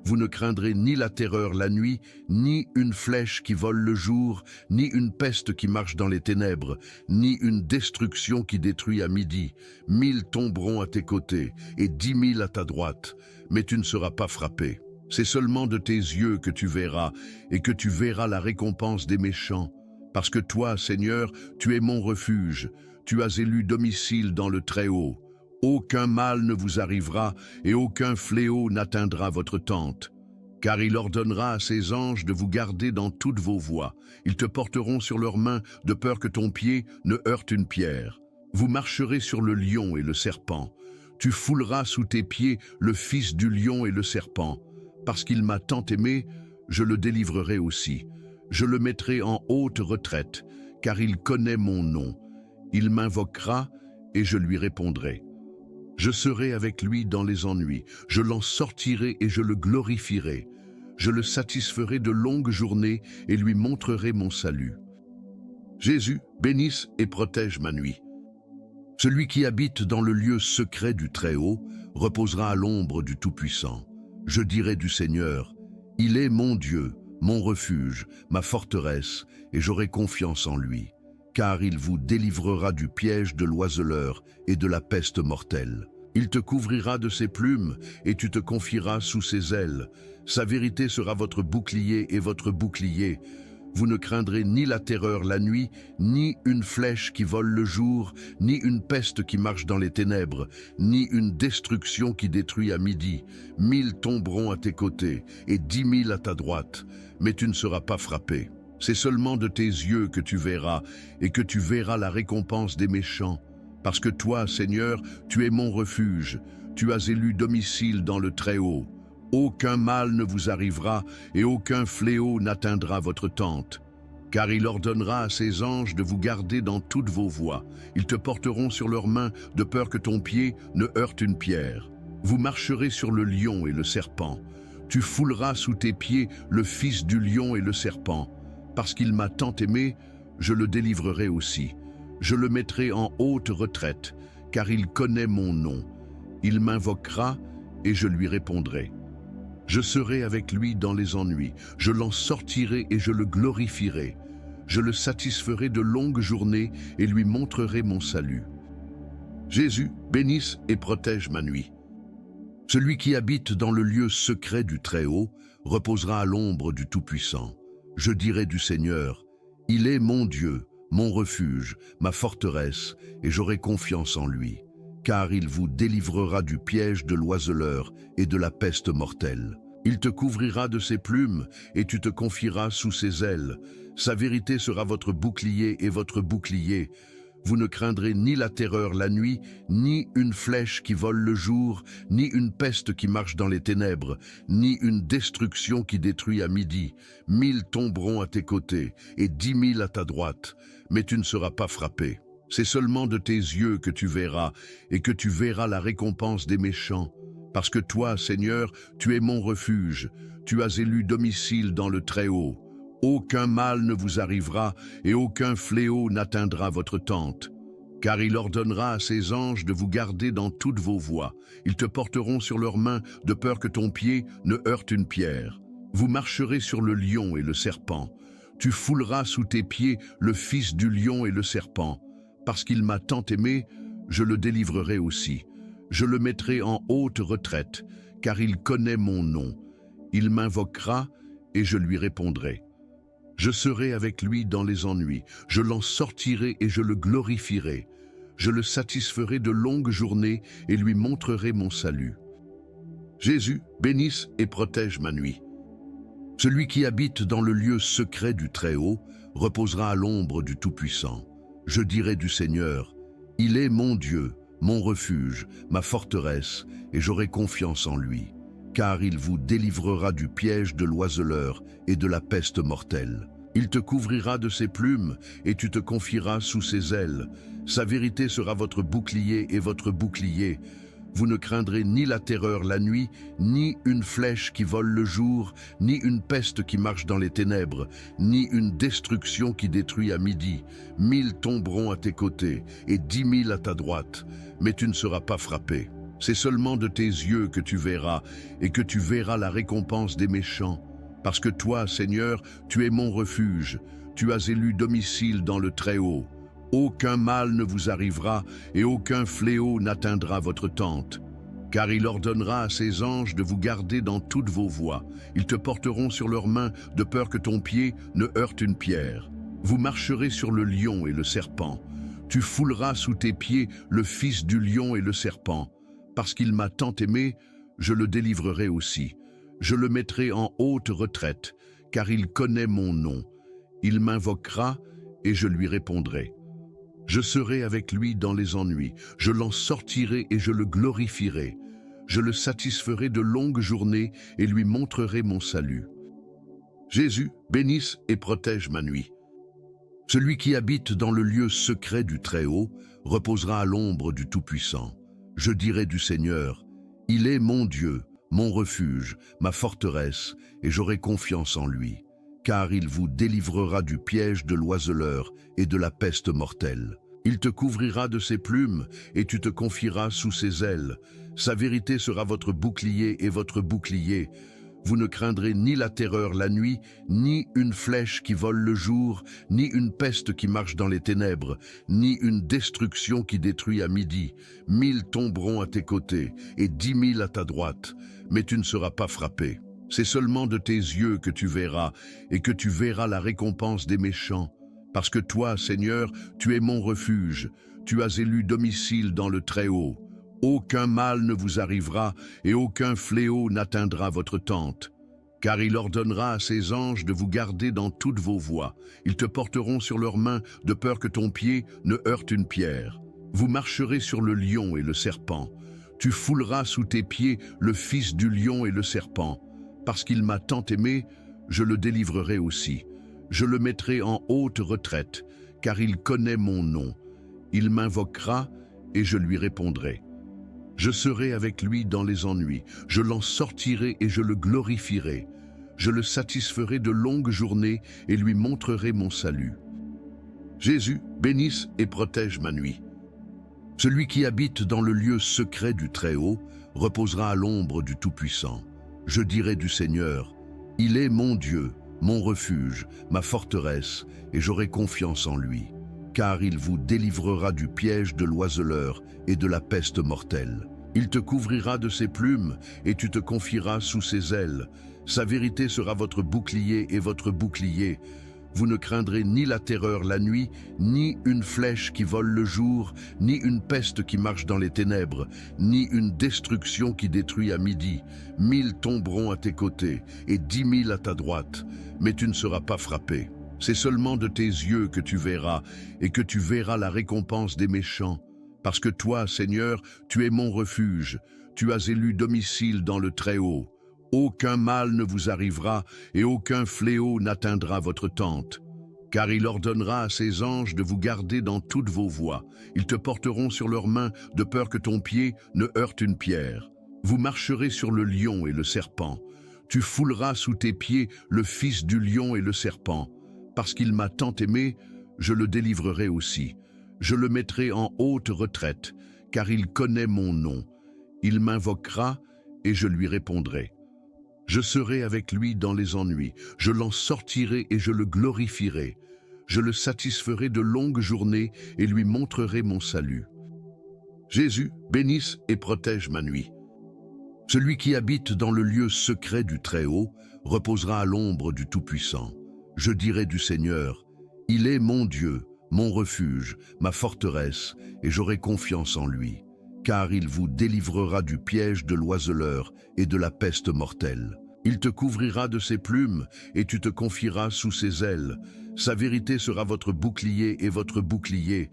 Vous ne craindrez ni la terreur la nuit, ni une flèche qui vole le jour, ni une peste qui marche dans les ténèbres, ni une destruction qui détruit à midi. 1000 tomberont à tes côtés et 10 000 à ta droite, mais tu ne seras pas frappé. C'est seulement de tes yeux que tu verras, et que tu verras la récompense des méchants. Parce que toi, Seigneur, tu es mon refuge, tu as élu domicile dans le Très-Haut. Aucun mal ne vous arrivera, et aucun fléau n'atteindra votre tente. Car il ordonnera à ses anges de vous garder dans toutes vos voies. Ils te porteront sur leurs mains, de peur que ton pied ne heurte une pierre. Vous marcherez sur le lion et le serpent. Tu fouleras sous tes pieds le fils du lion et le serpent. Parce qu'il m'a tant aimé, je le délivrerai aussi. Je le mettrai en haute retraite, car il connaît mon nom. Il m'invoquera et je lui répondrai. Je serai avec lui dans les ennuis, je l'en sortirai et je le glorifierai. Je le satisferai de longues journées et lui montrerai mon salut. Jésus, bénisse et protège ma nuit. Celui qui habite dans le lieu secret du Très-Haut reposera à l'ombre du Tout-Puissant. Je dirai du Seigneur, il est mon Dieu, mon refuge, ma forteresse, et j'aurai confiance en lui. Car il vous délivrera du piège de l'oiseleur et de la peste mortelle. Il te couvrira de ses plumes, et tu te confieras sous ses ailes. Sa vérité sera votre bouclier et votre bouclier. Vous ne craindrez ni la terreur la nuit, ni une flèche qui vole le jour, ni une peste qui marche dans les ténèbres, ni une destruction qui détruit à midi. 1000 tomberont à tes côtés, et 10 000 à ta droite, mais tu ne seras pas frappé. C'est seulement de tes yeux que tu verras, et que tu verras la récompense des méchants. Parce que toi, Seigneur, tu es mon refuge, tu as élu domicile dans le Très-Haut. Aucun mal ne vous arrivera, et aucun fléau n'atteindra votre tente. Car il ordonnera à ses anges de vous garder dans toutes vos voies. Ils te porteront sur leurs mains, de peur que ton pied ne heurte une pierre. Vous marcherez sur le lion et le serpent. Tu fouleras sous tes pieds le fils du lion et le serpent. Parce qu'il m'a tant aimé, je le délivrerai aussi. Je le mettrai en haute retraite, car il connaît mon nom. Il m'invoquera et je lui répondrai. Je serai avec lui dans les ennuis, je l'en sortirai et je le glorifierai. Je le satisferai de longues journées et lui montrerai mon salut. Jésus, bénisse et protège ma nuit. Celui qui habite dans le lieu secret du Très-Haut reposera à l'ombre du Tout-Puissant. Je dirai du Seigneur, il est mon Dieu, mon refuge, ma forteresse, et j'aurai confiance en lui. Car il vous délivrera du piège de l'oiseleur et de la peste mortelle. Il te couvrira de ses plumes, et tu te confieras sous ses ailes. Sa vérité sera votre bouclier et votre bouclier. Vous ne craindrez ni la terreur la nuit, ni une flèche qui vole le jour, ni une peste qui marche dans les ténèbres, ni une destruction qui détruit à midi. 1000 tomberont à tes côtés, et 10 000 à ta droite, mais tu ne seras pas frappé. C'est seulement de tes yeux que tu verras, et que tu verras la récompense des méchants. Parce que toi, Seigneur, tu es mon refuge, tu as élu domicile dans le Très-Haut. Aucun mal ne vous arrivera, et aucun fléau n'atteindra votre tente. Car il ordonnera à ses anges de vous garder dans toutes vos voies. Ils te porteront sur leurs mains, de peur que ton pied ne heurte une pierre. Vous marcherez sur le lion et le serpent. Tu fouleras sous tes pieds le fils du lion et le serpent. Parce qu'il m'a tant aimé, je le délivrerai aussi. Je le mettrai en haute retraite, car il connaît mon nom. Il m'invoquera et je lui répondrai. Je serai avec lui dans les ennuis, je l'en sortirai et je le glorifierai. Je le satisferai de longues journées et lui montrerai mon salut. Jésus, bénisse et protège ma nuit. Celui qui habite dans le lieu secret du Très-Haut reposera à l'ombre du Tout-Puissant. Je dirai du Seigneur, il est mon Dieu, mon refuge, ma forteresse, et j'aurai confiance en lui. Car il vous délivrera du piège de l'oiseleur et de la peste mortelle. Il te couvrira de ses plumes, et tu te confieras sous ses ailes. Sa vérité sera votre bouclier et votre bouclier. Vous ne craindrez ni la terreur la nuit, ni une flèche qui vole le jour, ni une peste qui marche dans les ténèbres, ni une destruction qui détruit à midi. 1000 tomberont à tes côtés, et 10 000 à ta droite, mais tu ne seras pas frappé. C'est seulement de tes yeux que tu verras, et que tu verras la récompense des méchants. Parce que toi, Seigneur, tu es mon refuge, tu as élu domicile dans le Très-Haut. Aucun mal ne vous arrivera, et aucun fléau n'atteindra votre tente. Car il ordonnera à ses anges de vous garder dans toutes vos voies. Ils te porteront sur leurs mains, de peur que ton pied ne heurte une pierre. Vous marcherez sur le lion et le serpent. Tu fouleras sous tes pieds le fils du lion et le serpent. Parce qu'il m'a tant aimé, je le délivrerai aussi. Je le mettrai en haute retraite, car il connaît mon nom. Il m'invoquera et je lui répondrai. Je serai avec lui dans les ennuis, je l'en sortirai et je le glorifierai. Je le satisferai de longues journées et lui montrerai mon salut. Jésus, bénisse et protège ma nuit. Celui qui habite dans le lieu secret du Très-Haut reposera à l'ombre du Tout-Puissant. Je dirai du Seigneur, il est mon Dieu, mon refuge, ma forteresse, et j'aurai confiance en lui. Car il vous délivrera du piège de l'oiseleur et de la peste mortelle. Il te couvrira de ses plumes et tu te confieras sous ses ailes. Sa vérité sera votre bouclier et votre bouclier. Vous ne craindrez ni la terreur la nuit, ni une flèche qui vole le jour, ni une peste qui marche dans les ténèbres, ni une destruction qui détruit à midi. 1000 tomberont à tes côtés et 10 000 à ta droite, mais tu ne seras pas frappé. C'est seulement de tes yeux que tu verras, et que tu verras la récompense des méchants. Parce que toi, Seigneur, tu es mon refuge, tu as élu domicile dans le Très-Haut. Aucun mal ne vous arrivera, et aucun fléau n'atteindra votre tente. Car il ordonnera à ses anges de vous garder dans toutes vos voies. Ils te porteront sur leurs mains, de peur que ton pied ne heurte une pierre. Vous marcherez sur le lion et le serpent. Tu fouleras sous tes pieds le fils du lion et le serpent. Parce qu'il m'a tant aimé, je le délivrerai aussi. Je le mettrai en haute retraite, car il connaît mon nom. Il m'invoquera et je lui répondrai. Je serai avec lui dans les ennuis, je l'en sortirai et je le glorifierai. Je le satisferai de longues journées et lui montrerai mon salut. Jésus, bénisse et protège ma nuit. Celui qui habite dans le lieu secret du Très-Haut reposera à l'ombre du Tout-Puissant. Je dirai du Seigneur, il est mon Dieu, mon refuge, ma forteresse, et j'aurai confiance en lui. Car il vous délivrera du piège de l'oiseleur et de la peste mortelle. Il te couvrira de ses plumes et tu te confieras sous ses ailes. Sa vérité sera votre bouclier et votre bouclier. Vous ne craindrez ni la terreur la nuit, ni une flèche qui vole le jour, ni une peste qui marche dans les ténèbres, ni une destruction qui détruit à midi. 1000 tomberont à tes côtés et 10 000 à ta droite, mais tu ne seras pas frappé. C'est seulement de tes yeux que tu verras, et que tu verras la récompense des méchants. Parce que toi, Seigneur, tu es mon refuge, tu as élu domicile dans le Très-Haut. Aucun mal ne vous arrivera, et aucun fléau n'atteindra votre tente. Car il ordonnera à ses anges de vous garder dans toutes vos voies. Ils te porteront sur leurs mains, de peur que ton pied ne heurte une pierre. Vous marcherez sur le lion et le serpent. Tu fouleras sous tes pieds le fils du lion et le serpent. Parce qu'il m'a tant aimé, je le délivrerai aussi. Je le mettrai en haute retraite, car il connaît mon nom. Il m'invoquera et je lui répondrai. Je serai avec lui dans les ennuis, je l'en sortirai et je le glorifierai. Je le satisferai de longues journées et lui montrerai mon salut. Jésus, bénisse et protège ma nuit. Celui qui habite dans le lieu secret du Très-Haut reposera à l'ombre du Tout-Puissant. Je dirai du Seigneur, il est mon Dieu, mon refuge, ma forteresse, et j'aurai confiance en lui. Car il vous délivrera du piège de l'oiseleur et de la peste mortelle. Il te couvrira de ses plumes et tu te confieras sous ses ailes. Sa vérité sera votre bouclier et votre bouclier.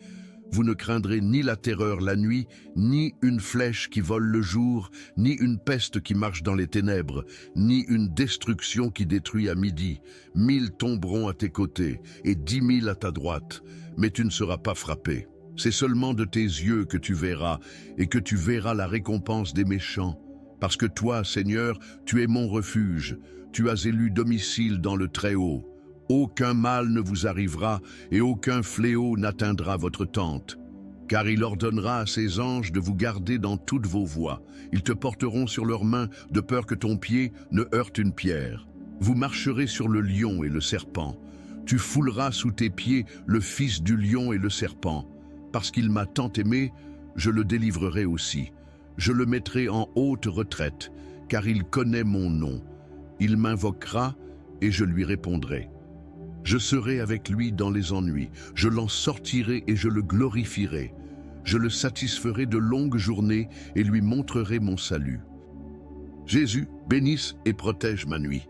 Vous ne craindrez ni la terreur la nuit, ni une flèche qui vole le jour, ni une peste qui marche dans les ténèbres, ni une destruction qui détruit à midi. 1000 tomberont à tes côtés et 10 000 à ta droite, mais tu ne seras pas frappé. C'est seulement de tes yeux que tu verras, et que tu verras la récompense des méchants. Parce que toi, Seigneur, tu es mon refuge, tu as élu domicile dans le Très-Haut. Aucun mal ne vous arrivera, et aucun fléau n'atteindra votre tente. Car il ordonnera à ses anges de vous garder dans toutes vos voies. Ils te porteront sur leurs mains, de peur que ton pied ne heurte une pierre. Vous marcherez sur le lion et le serpent. Tu fouleras sous tes pieds le fils du lion et le serpent. Parce qu'il m'a tant aimé, je le délivrerai aussi. Je le mettrai en haute retraite, car il connaît mon nom. Il m'invoquera et je lui répondrai. Je serai avec lui dans les ennuis, je l'en sortirai et je le glorifierai. Je le satisferai de longues journées et lui montrerai mon salut. Jésus, bénisse et protège ma nuit.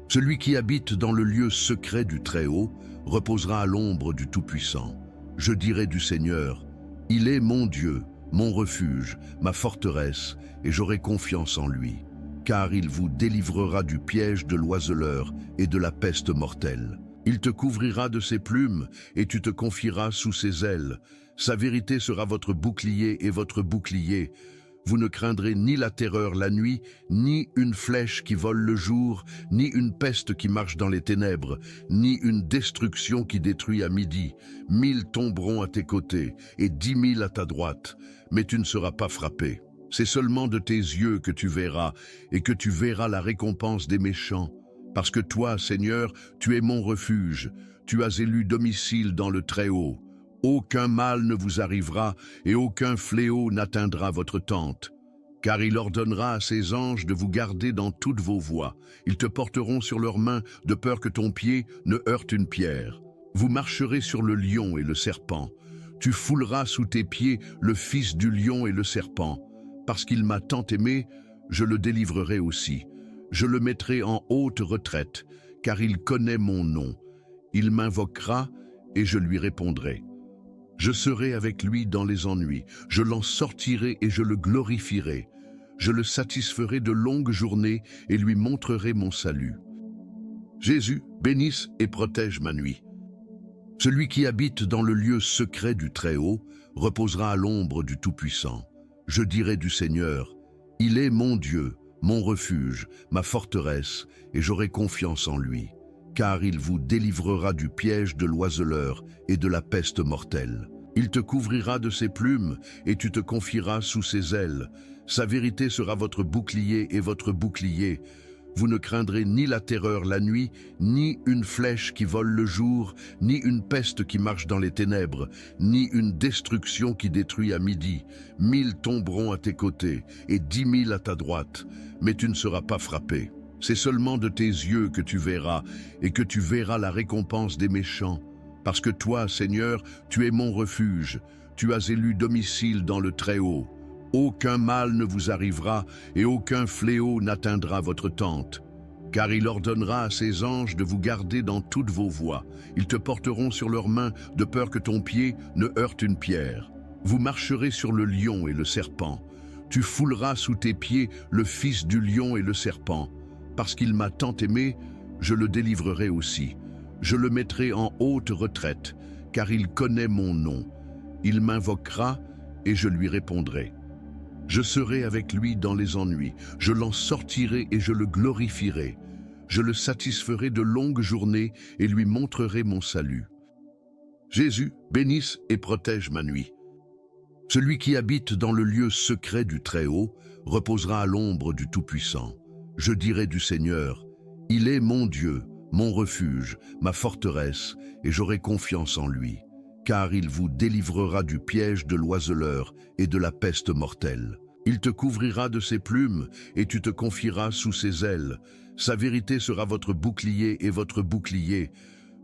Celui qui habite dans le lieu secret du Très-Haut reposera à l'ombre du Tout-Puissant. Je dirai du Seigneur, il est mon Dieu, mon refuge, ma forteresse, et j'aurai confiance en lui, car il vous délivrera du piège de l'oiseleur et de la peste mortelle. Il te couvrira de ses plumes, et tu te confieras sous ses ailes. Sa vérité sera votre bouclier et votre bouclier. Vous ne craindrez ni la terreur la nuit, ni une flèche qui vole le jour, ni une peste qui marche dans les ténèbres, ni une destruction qui détruit à midi. 1000 tomberont à tes côtés et 10 000 à ta droite, mais tu ne seras pas frappé. C'est seulement de tes yeux que tu verras, et que tu verras la récompense des méchants. Parce que toi, Seigneur, tu es mon refuge, tu as élu domicile dans le Très-Haut. Aucun mal ne vous arrivera et aucun fléau n'atteindra votre tente. Car il ordonnera à ses anges de vous garder dans toutes vos voies. Ils te porteront sur leurs mains de peur que ton pied ne heurte une pierre. Vous marcherez sur le lion et le serpent. Tu fouleras sous tes pieds le fils du lion et le serpent. Parce qu'il m'a tant aimé, je le délivrerai aussi. Je le mettrai en haute retraite, car il connaît mon nom. Il m'invoquera et je lui répondrai. Je serai avec lui dans les ennuis, je l'en sortirai et je le glorifierai. Je le satisferai de longues journées et lui montrerai mon salut. Jésus, bénisse et protège ma nuit. Celui qui habite dans le lieu secret du Très-Haut reposera à l'ombre du Tout-Puissant. Je dirai du Seigneur, il est mon Dieu, mon refuge, ma forteresse, et j'aurai confiance en lui. Car il vous délivrera du piège de l'oiseleur et de la peste mortelle. Il te couvrira de ses plumes, et tu te confieras sous ses ailes. Sa vérité sera votre bouclier et votre bouclier. Vous ne craindrez ni la terreur la nuit, ni une flèche qui vole le jour, ni une peste qui marche dans les ténèbres, ni une destruction qui détruit à midi. 1000 tomberont à tes côtés, et 10 000 à ta droite, mais tu ne seras pas frappé. C'est seulement de tes yeux que tu verras, et que tu verras la récompense des méchants. Parce que toi, Seigneur, tu es mon refuge, tu as élu domicile dans le Très-Haut. Aucun mal ne vous arrivera, et aucun fléau n'atteindra votre tente. Car il ordonnera à ses anges de vous garder dans toutes vos voies. Ils te porteront sur leurs mains, de peur que ton pied ne heurte une pierre. Vous marcherez sur le lion et le serpent. Tu fouleras sous tes pieds le fils du lion et le serpent. Parce qu'il m'a tant aimé, je le délivrerai aussi. Je le mettrai en haute retraite, car il connaît mon nom. Il m'invoquera et je lui répondrai. Je serai avec lui dans les ennuis, je l'en sortirai et je le glorifierai. Je le satisferai de longues journées et lui montrerai mon salut. Jésus, bénisse et protège ma nuit. Celui qui habite dans le lieu secret du Très-Haut reposera à l'ombre du Tout-Puissant. Je dirai du Seigneur, il est mon Dieu, mon refuge, ma forteresse, et j'aurai confiance en lui, car il vous délivrera du piège de l'oiseleur et de la peste mortelle. Il te couvrira de ses plumes, et tu te confieras sous ses ailes. Sa vérité sera votre bouclier et votre bouclier.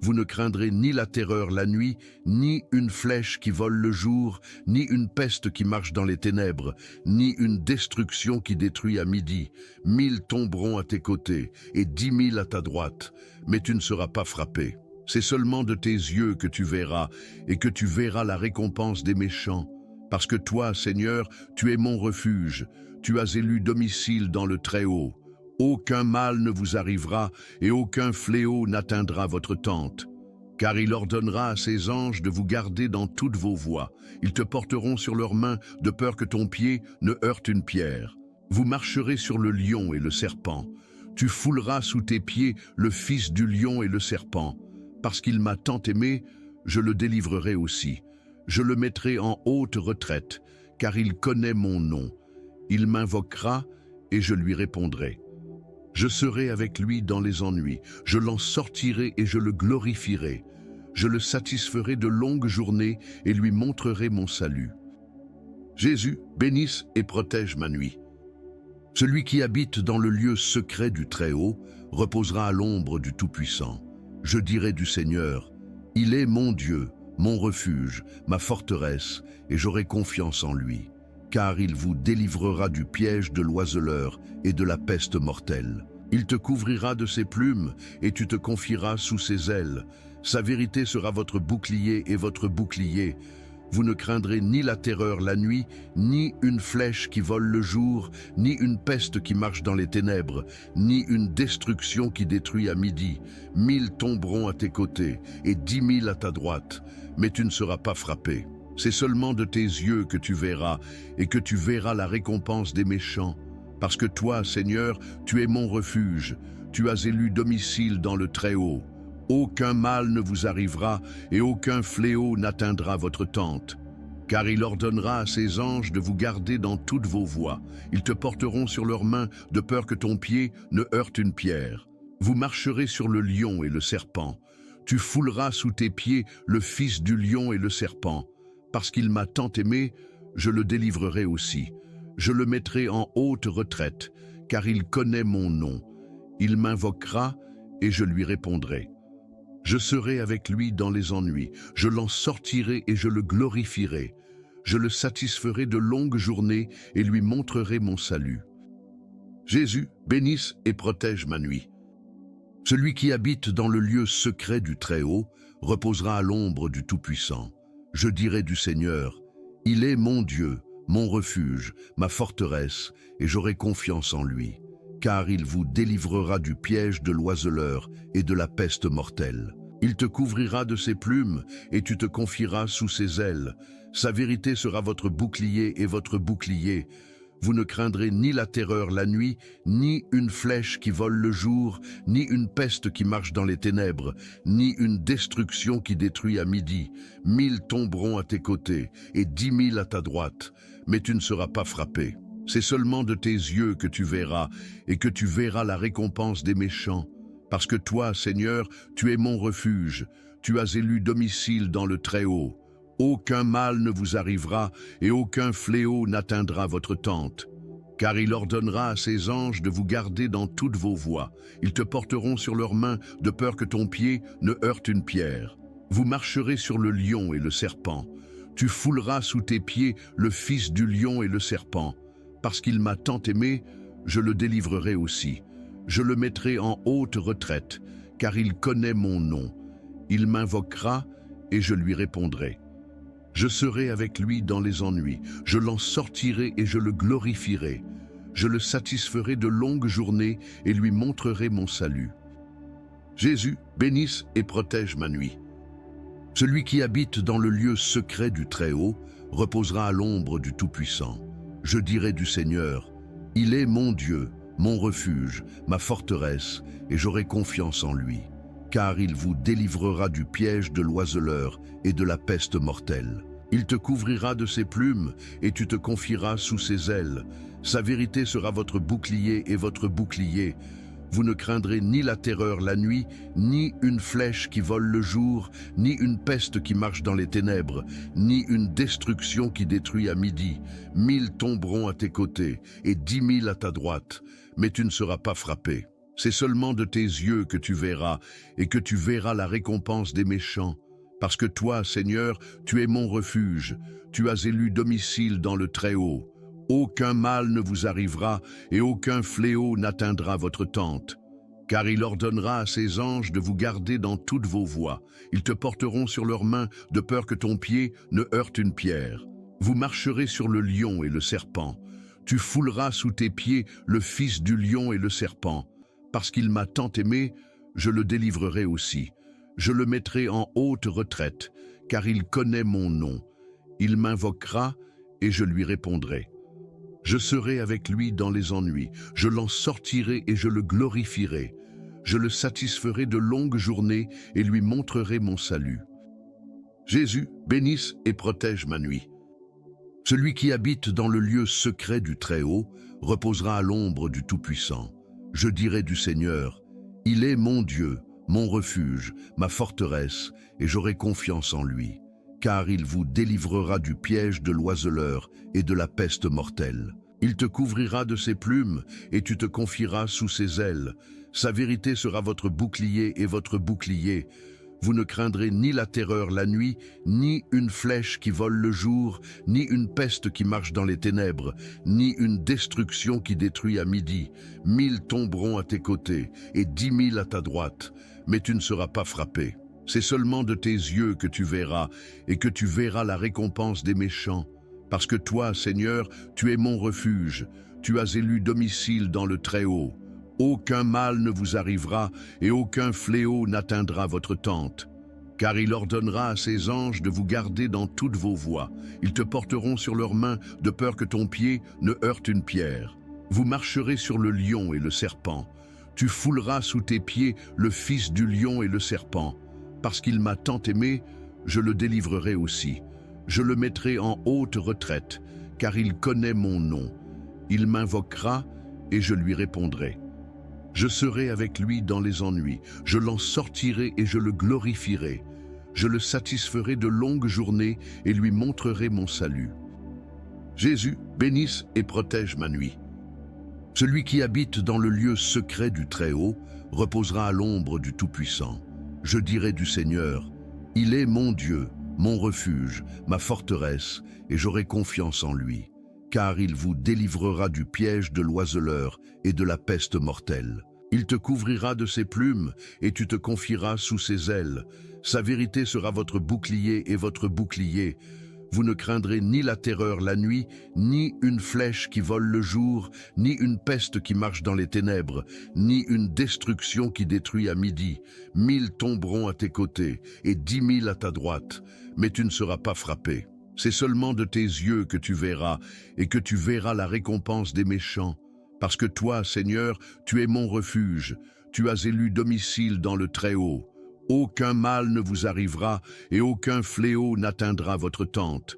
Vous ne craindrez ni la terreur la nuit, ni une flèche qui vole le jour, ni une peste qui marche dans les ténèbres, ni une destruction qui détruit à midi. 1000 tomberont à tes côtés, et 10 000 à ta droite, mais tu ne seras pas frappé. C'est seulement de tes yeux que tu verras, et que tu verras la récompense des méchants. Parce que toi, Seigneur, tu es mon refuge, tu as élu domicile dans le Très-Haut. Aucun mal ne vous arrivera et aucun fléau n'atteindra votre tente. Car il ordonnera à ses anges de vous garder dans toutes vos voies. Ils te porteront sur leurs mains de peur que ton pied ne heurte une pierre. Vous marcherez sur le lion et le serpent. Tu fouleras sous tes pieds le fils du lion et le serpent. Parce qu'il m'a tant aimé, je le délivrerai aussi. Je le mettrai en haute retraite, car il connaît mon nom. Il m'invoquera et je lui répondrai. Je serai avec lui dans les ennuis, je l'en sortirai et je le glorifierai. Je le satisferai de longues journées et lui montrerai mon salut. Jésus, bénisse et protège ma nuit. Celui qui habite dans le lieu secret du Très-Haut reposera à l'ombre du Tout-Puissant. Je dirai du Seigneur, il est mon Dieu, mon refuge, ma forteresse, et j'aurai confiance en lui, car il vous délivrera du piège de l'oiseleur et de la peste mortelle. Il te couvrira de ses plumes, et tu te confieras sous ses ailes. Sa vérité sera votre bouclier et votre bouclier. Vous ne craindrez ni la terreur la nuit, ni une flèche qui vole le jour, ni une peste qui marche dans les ténèbres, ni une destruction qui détruit à midi. 1000 tomberont à tes côtés et 10 000 à ta droite, mais tu ne seras pas frappé. C'est seulement de tes yeux que tu verras, et que tu verras la récompense des méchants. Parce que toi, Seigneur, tu es mon refuge, tu as élu domicile dans le Très-Haut. Aucun mal ne vous arrivera et aucun fléau n'atteindra votre tente. Car il ordonnera à ses anges de vous garder dans toutes vos voies. Ils te porteront sur leurs mains de peur que ton pied ne heurte une pierre. Vous marcherez sur le lion et le serpent. Tu fouleras sous tes pieds le fils du lion et le serpent. Parce qu'il m'a tant aimé, je le délivrerai aussi. Je le mettrai en haute retraite, car il connaît mon nom. Il m'invoquera et je lui répondrai. Je serai avec lui dans les ennuis, je l'en sortirai et je le glorifierai. Je le satisferai de longues journées et lui montrerai mon salut. Jésus, bénisse et protège ma nuit. Celui qui habite dans le lieu secret du Très-Haut reposera à l'ombre du Tout-Puissant. Je dirai du Seigneur, il est mon Dieu, mon refuge, ma forteresse, et j'aurai confiance en lui. Car il vous délivrera du piège de l'oiseleur et de la peste mortelle. Il te couvrira de ses plumes, et tu te confieras sous ses ailes. Sa vérité sera votre bouclier et votre bouclier. Vous ne craindrez ni la terreur la nuit, ni une flèche qui vole le jour, ni une peste qui marche dans les ténèbres, ni une destruction qui détruit à midi. 1000 tomberont à tes côtés, et 10 000 à ta droite, mais tu ne seras pas frappé. C'est seulement de tes yeux que tu verras, et que tu verras la récompense des méchants. Parce que toi, Seigneur, tu es mon refuge, tu as élu domicile dans le Très-Haut. Aucun mal ne vous arrivera, et aucun fléau n'atteindra votre tente. Car il ordonnera à ses anges de vous garder dans toutes vos voies. Ils te porteront sur leurs mains, de peur que ton pied ne heurte une pierre. Vous marcherez sur le lion et le serpent. Tu fouleras sous tes pieds le fils du lion et le serpent. Parce qu'il m'a tant aimé, je le délivrerai aussi. Je le mettrai en haute retraite, car il connaît mon nom. Il m'invoquera et je lui répondrai. Je serai avec lui dans les ennuis, je l'en sortirai et je le glorifierai. Je le satisferai de longues journées et lui montrerai mon salut. Jésus, bénisse et protège ma nuit. Celui qui habite dans le lieu secret du Très-Haut reposera à l'ombre du Tout-Puissant. Je dirai du Seigneur, il est mon Dieu, mon refuge, ma forteresse, et j'aurai confiance en lui. Car il vous délivrera du piège de l'oiseleur et de la peste mortelle. Il te couvrira de ses plumes, et tu te confieras sous ses ailes. Sa vérité sera votre bouclier et votre bouclier. Vous ne craindrez ni la terreur la nuit, ni une flèche qui vole le jour, ni une peste qui marche dans les ténèbres, ni une destruction qui détruit à midi. 1000 tomberont à tes côtés, et 10 000 à ta droite, mais tu ne seras pas frappé. C'est seulement de tes yeux que tu verras, et que tu verras la récompense des méchants. Parce que toi, Seigneur, tu es mon refuge, tu as élu domicile dans le Très-Haut. Aucun mal ne vous arrivera, et aucun fléau n'atteindra votre tente. Car il ordonnera à ses anges de vous garder dans toutes vos voies. Ils te porteront sur leurs mains, de peur que ton pied ne heurte une pierre. Vous marcherez sur le lion et le serpent. Tu fouleras sous tes pieds le fils du lion et le serpent. Parce qu'il m'a tant aimé, je le délivrerai aussi. Je le mettrai en haute retraite, car il connaît mon nom. Il m'invoquera et je lui répondrai. Je serai avec lui dans les ennuis, je l'en sortirai et je le glorifierai. Je le satisferai de longues journées et lui montrerai mon salut. Jésus, bénisse et protège ma nuit. Celui qui habite dans le lieu secret du Très-Haut reposera à l'ombre du Tout-Puissant. Je dirai du Seigneur, il est mon Dieu, mon refuge, ma forteresse, et j'aurai confiance en lui. car il vous délivrera du piège de l'oiseleur et de la peste mortelle. Il te couvrira de ses plumes, et tu te confieras sous ses ailes. Sa vérité sera votre bouclier et votre bouclier. Vous ne craindrez ni la terreur la nuit, ni une flèche qui vole le jour, ni une peste qui marche dans les ténèbres, ni une destruction qui détruit à midi. 1000 tomberont à tes côtés, et 10 000 à ta droite, mais tu ne seras pas frappé. C'est seulement de tes yeux que tu verras, et que tu verras la récompense des méchants. Parce que toi, Seigneur, tu es mon refuge, tu as élu domicile dans le Très-Haut. Aucun mal ne vous arrivera et aucun fléau n'atteindra votre tente. Car il ordonnera à ses anges de vous garder dans toutes vos voies. Ils te porteront sur leurs mains de peur que ton pied ne heurte une pierre. Vous marcherez sur le lion et le serpent. Tu fouleras sous tes pieds le fils du lion et le serpent. Parce qu'il m'a tant aimé, je le délivrerai aussi. Je le mettrai en haute retraite, car il connaît mon nom. Il m'invoquera et je lui répondrai. Je serai avec lui dans les ennuis, je l'en sortirai et je le glorifierai. Je le satisferai de longues journées et lui montrerai mon salut. Jésus, bénisse et protège ma nuit. Celui qui habite dans le lieu secret du Très-Haut reposera à l'ombre du Tout-Puissant. Je dirai du Seigneur, il est mon Dieu, mon refuge, ma forteresse, et j'aurai confiance en lui. Car il vous délivrera du piège de l'oiseleur et de la peste mortelle. Il te couvrira de ses plumes, et tu te confieras sous ses ailes. Sa vérité sera votre bouclier et votre bouclier. Vous ne craindrez ni la terreur la nuit, ni une flèche qui vole le jour, ni une peste qui marche dans les ténèbres, ni une destruction qui détruit à midi. 1000 tomberont à tes côtés, et 10 000 à ta droite, mais tu ne seras pas frappé. C'est seulement de tes yeux que tu verras, et que tu verras la récompense des méchants. Parce que toi, Seigneur, tu es mon refuge, tu as élu domicile dans le Très-Haut. Aucun mal ne vous arrivera, et aucun fléau n'atteindra votre tente.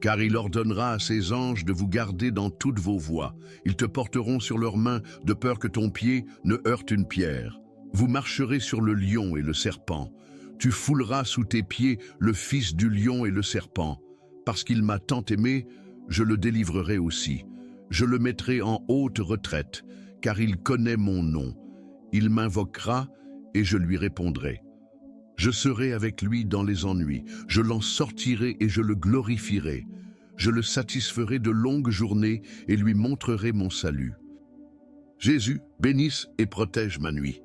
Car il ordonnera à ses anges de vous garder dans toutes vos voies. Ils te porteront sur leurs mains, de peur que ton pied ne heurte une pierre. Vous marcherez sur le lion et le serpent. Tu fouleras sous tes pieds le fils du lion et le serpent. Parce qu'il m'a tant aimé, je le délivrerai aussi. Je le mettrai en haute retraite, car il connaît mon nom. Il m'invoquera et je lui répondrai. Je serai avec lui dans les ennuis, je l'en sortirai et je le glorifierai. Je le satisferai de longues journées et lui montrerai mon salut. Jésus, bénisse et protège ma nuit.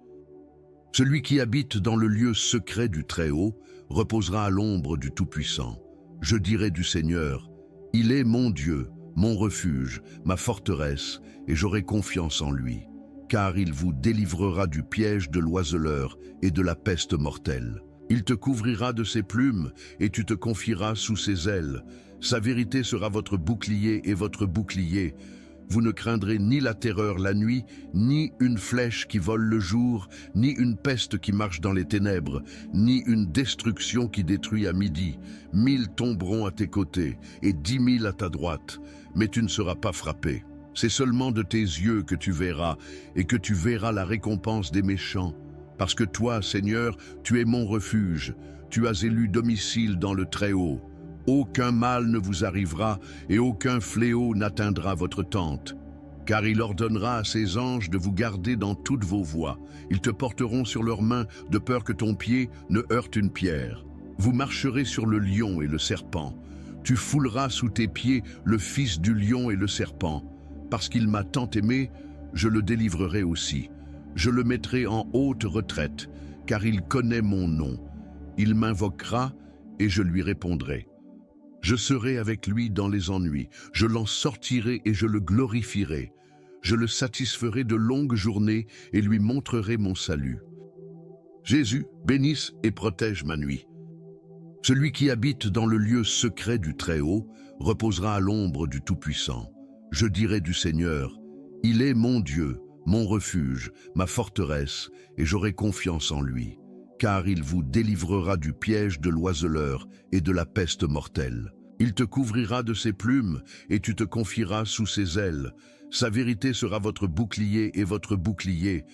Celui qui habite dans le lieu secret du Très-Haut reposera à l'ombre du Tout-Puissant. Je dirai du Seigneur, il est mon Dieu, mon refuge, ma forteresse, et j'aurai confiance en lui. Car il vous délivrera du piège de l'oiseleur et de la peste mortelle. Il te couvrira de ses plumes, et tu te confieras sous ses ailes. Sa vérité sera votre bouclier et votre bouclier. Vous ne craindrez ni la terreur la nuit, ni une flèche qui vole le jour, ni une peste qui marche dans les ténèbres, ni une destruction qui détruit à midi. 1000 tomberont à tes côtés, et 10 000 à ta droite, mais tu ne seras pas frappé. C'est seulement de tes yeux que tu verras, et que tu verras la récompense des méchants. Parce que toi, Seigneur, tu es mon refuge, tu as élu domicile dans le Très-Haut. Aucun mal ne vous arrivera, et aucun fléau n'atteindra votre tente. Car il ordonnera à ses anges de vous garder dans toutes vos voies. Ils te porteront sur leurs mains, de peur que ton pied ne heurte une pierre. Vous marcherez sur le lion et le serpent. Tu fouleras sous tes pieds le fils du lion et le serpent. Parce qu'il m'a tant aimé, je le délivrerai aussi. Je le mettrai en haute retraite, car il connaît mon nom. Il m'invoquera et je lui répondrai. Je serai avec lui dans les ennuis, je l'en sortirai et je le glorifierai. Je le satisferai de longues journées et lui montrerai mon salut. Jésus, bénisse et protège ma nuit. Celui qui habite dans le lieu secret du Très-Haut reposera à l'ombre du Tout-Puissant. Je dirai du Seigneur, il est mon Dieu, mon refuge, ma forteresse, et j'aurai confiance en lui. Car il vous délivrera du piège de l'oiseleur et de la peste mortelle. Il te couvrira de ses plumes, et tu te confieras sous ses ailes. Sa vérité sera votre bouclier et votre bouclier.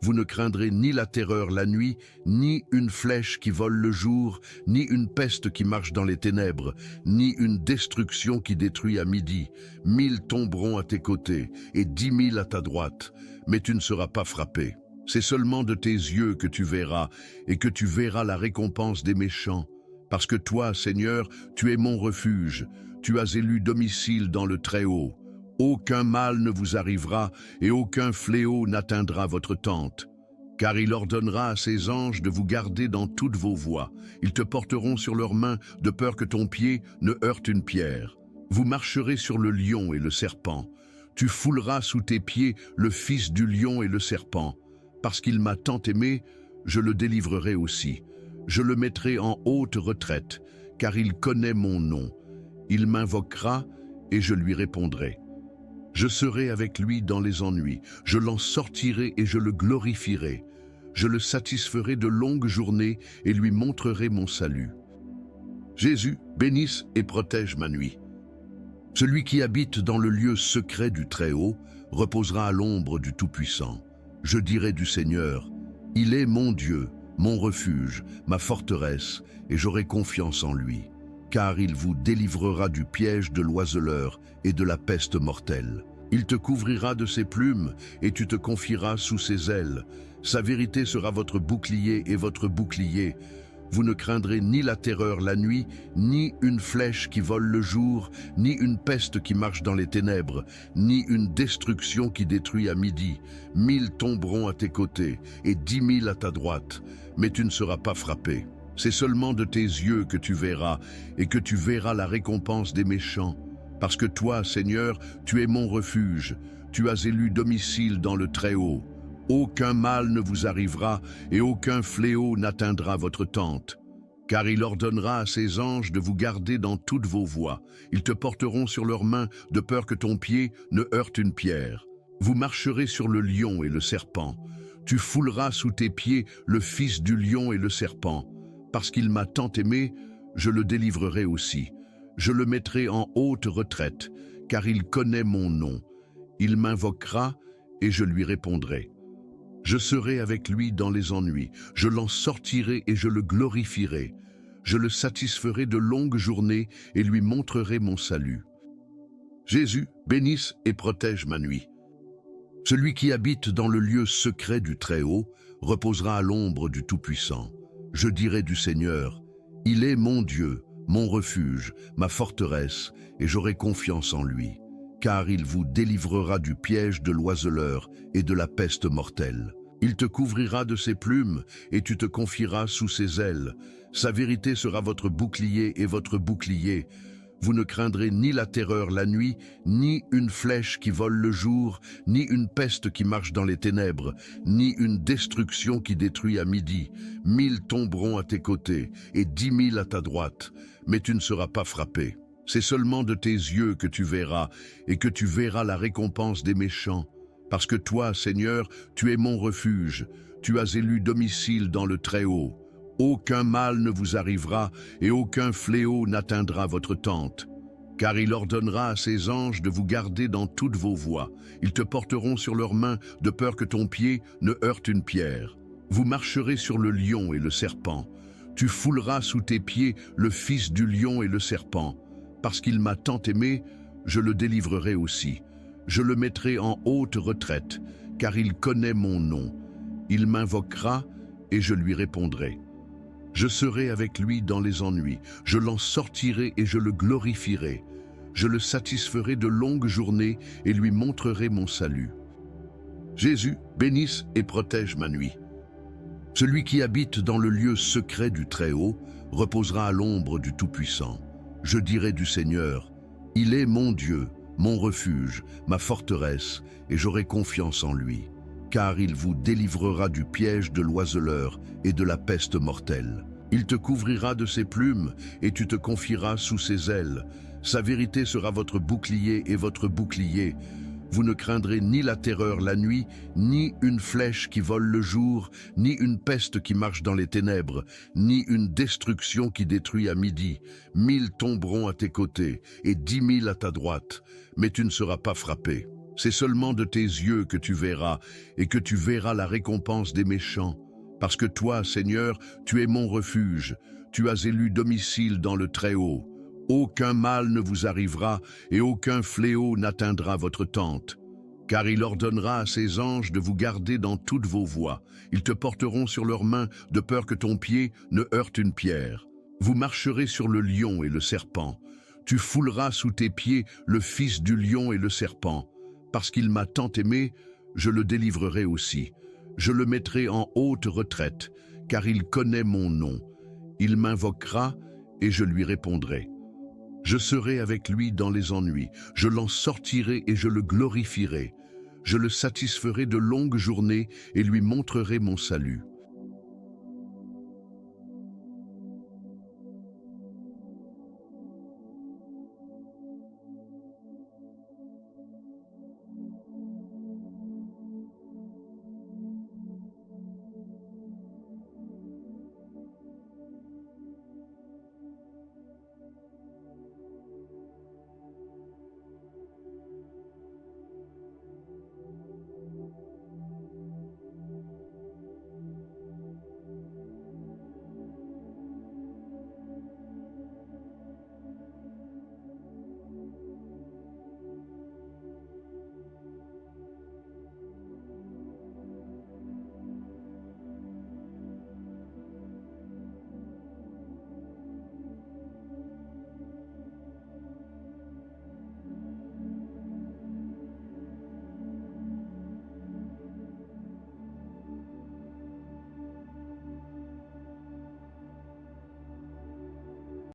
Vous ne craindrez ni la terreur la nuit, ni une flèche qui vole le jour, ni une peste qui marche dans les ténèbres, ni une destruction qui détruit à midi. 1000 tomberont à tes côtés et 10 000 à ta droite, mais tu ne seras pas frappé. C'est seulement de tes yeux que tu verras, et que tu verras la récompense des méchants. Parce que toi, Seigneur, tu es mon refuge, tu as élu domicile dans le Très-Haut. Aucun mal ne vous arrivera et aucun fléau n'atteindra votre tente. Car il ordonnera à ses anges de vous garder dans toutes vos voies. Ils te porteront sur leurs mains de peur que ton pied ne heurte une pierre. Vous marcherez sur le lion et le serpent. Tu fouleras sous tes pieds le fils du lion et le serpent. Parce qu'il m'a tant aimé, je le délivrerai aussi. Je le mettrai en haute retraite, car il connaît mon nom. Il m'invoquera et je lui répondrai. Je serai avec lui dans les ennuis, je l'en sortirai et je le glorifierai. Je le satisferai de longues journées et lui montrerai mon salut. Jésus, bénisse et protège ma nuit. Celui qui habite dans le lieu secret du Très-Haut reposera à l'ombre du Tout-Puissant. Je dirai du Seigneur, il est mon Dieu, mon refuge, ma forteresse, et j'aurai confiance en lui. Car il vous délivrera du piège de l'oiseleur et de la peste mortelle. Il te couvrira de ses plumes et tu te confieras sous ses ailes. Sa vérité sera votre bouclier et votre bouclier. Vous ne craindrez ni la terreur la nuit, ni une flèche qui vole le jour, ni une peste qui marche dans les ténèbres, ni une destruction qui détruit à midi. 1000 tomberont à tes côtés et 10 000 à ta droite, mais tu ne seras pas frappé. C'est seulement de tes yeux que tu verras, et que tu verras la récompense des méchants. Parce que toi, Seigneur, tu es mon refuge, tu as élu domicile dans le Très-Haut. Aucun mal ne vous arrivera, et aucun fléau n'atteindra votre tente. Car il ordonnera à ses anges de vous garder dans toutes vos voies. Ils te porteront sur leurs mains, de peur que ton pied ne heurte une pierre. Vous marcherez sur le lion et le serpent. Tu fouleras sous tes pieds le fils du lion et le serpent. Parce qu'il m'a tant aimé, je le délivrerai aussi. Je le mettrai en haute retraite, car il connaît mon nom. Il m'invoquera et je lui répondrai. Je serai avec lui dans les ennuis, je l'en sortirai et je le glorifierai. Je le satisferai de longues journées et lui montrerai mon salut. Jésus, bénisse et protège ma nuit. Celui qui habite dans le lieu secret du Très-Haut reposera à l'ombre du Tout-Puissant. Je dirai du Seigneur, il est mon Dieu, mon refuge, ma forteresse, et j'aurai confiance en lui. Car il vous délivrera du piège de l'oiseleur et de la peste mortelle. Il te couvrira de ses plumes et tu te confieras sous ses ailes. Sa vérité sera votre bouclier et votre bouclier. Vous ne craindrez ni la terreur la nuit, ni une flèche qui vole le jour, ni une peste qui marche dans les ténèbres, ni une destruction qui détruit à midi. 1000 tomberont à tes côtés et 10 000 à ta droite, mais tu ne seras pas frappé. C'est seulement de tes yeux que tu verras, et que tu verras la récompense des méchants. Parce que toi, Seigneur, tu es mon refuge, tu as élu domicile dans le Très-Haut. Aucun mal ne vous arrivera et aucun fléau n'atteindra votre tente. Car il ordonnera à ses anges de vous garder dans toutes vos voies. Ils te porteront sur leurs mains de peur que ton pied ne heurte une pierre. Vous marcherez sur le lion et le serpent. Tu fouleras sous tes pieds le fils du lion et le serpent. Parce qu'il m'a tant aimé, je le délivrerai aussi. Je le mettrai en haute retraite, car il connaît mon nom. Il m'invoquera et je lui répondrai. Je serai avec lui dans les ennuis, je l'en sortirai et je le glorifierai. Je le satisferai de longues journées et lui montrerai mon salut. Jésus, bénisse et protège ma nuit. Celui qui habite dans le lieu secret du Très-Haut reposera à l'ombre du Tout-Puissant. Je dirai du Seigneur, il est mon Dieu, mon refuge, ma forteresse, et j'aurai confiance en lui. Car il vous délivrera du piège de l'oiseleur et de la peste mortelle. Il te couvrira de ses plumes et tu te confieras sous ses ailes. Sa vérité sera votre bouclier et votre bouclier. Vous ne craindrez ni la terreur la nuit, ni une flèche qui vole le jour, ni une peste qui marche dans les ténèbres, ni une destruction qui détruit à midi. 1000 tomberont à tes côtés et 10 000 à ta droite, mais tu ne seras pas frappé. C'est seulement de tes yeux que tu verras, et que tu verras la récompense des méchants. Parce que toi, Seigneur, tu es mon refuge, tu as élu domicile dans le Très-Haut. Aucun mal ne vous arrivera, et aucun fléau n'atteindra votre tente. Car il ordonnera à ses anges de vous garder dans toutes vos voies. Ils te porteront sur leurs mains, de peur que ton pied ne heurte une pierre. Vous marcherez sur le lion et le serpent. Tu fouleras sous tes pieds le fils du lion et le serpent. Parce qu'il m'a tant aimé, je le délivrerai aussi. Je le mettrai en haute retraite, car il connaît mon nom. Il m'invoquera et je lui répondrai. Je serai avec lui dans les ennuis, je l'en sortirai et je le glorifierai. Je le satisferai de longues journées et lui montrerai mon salut.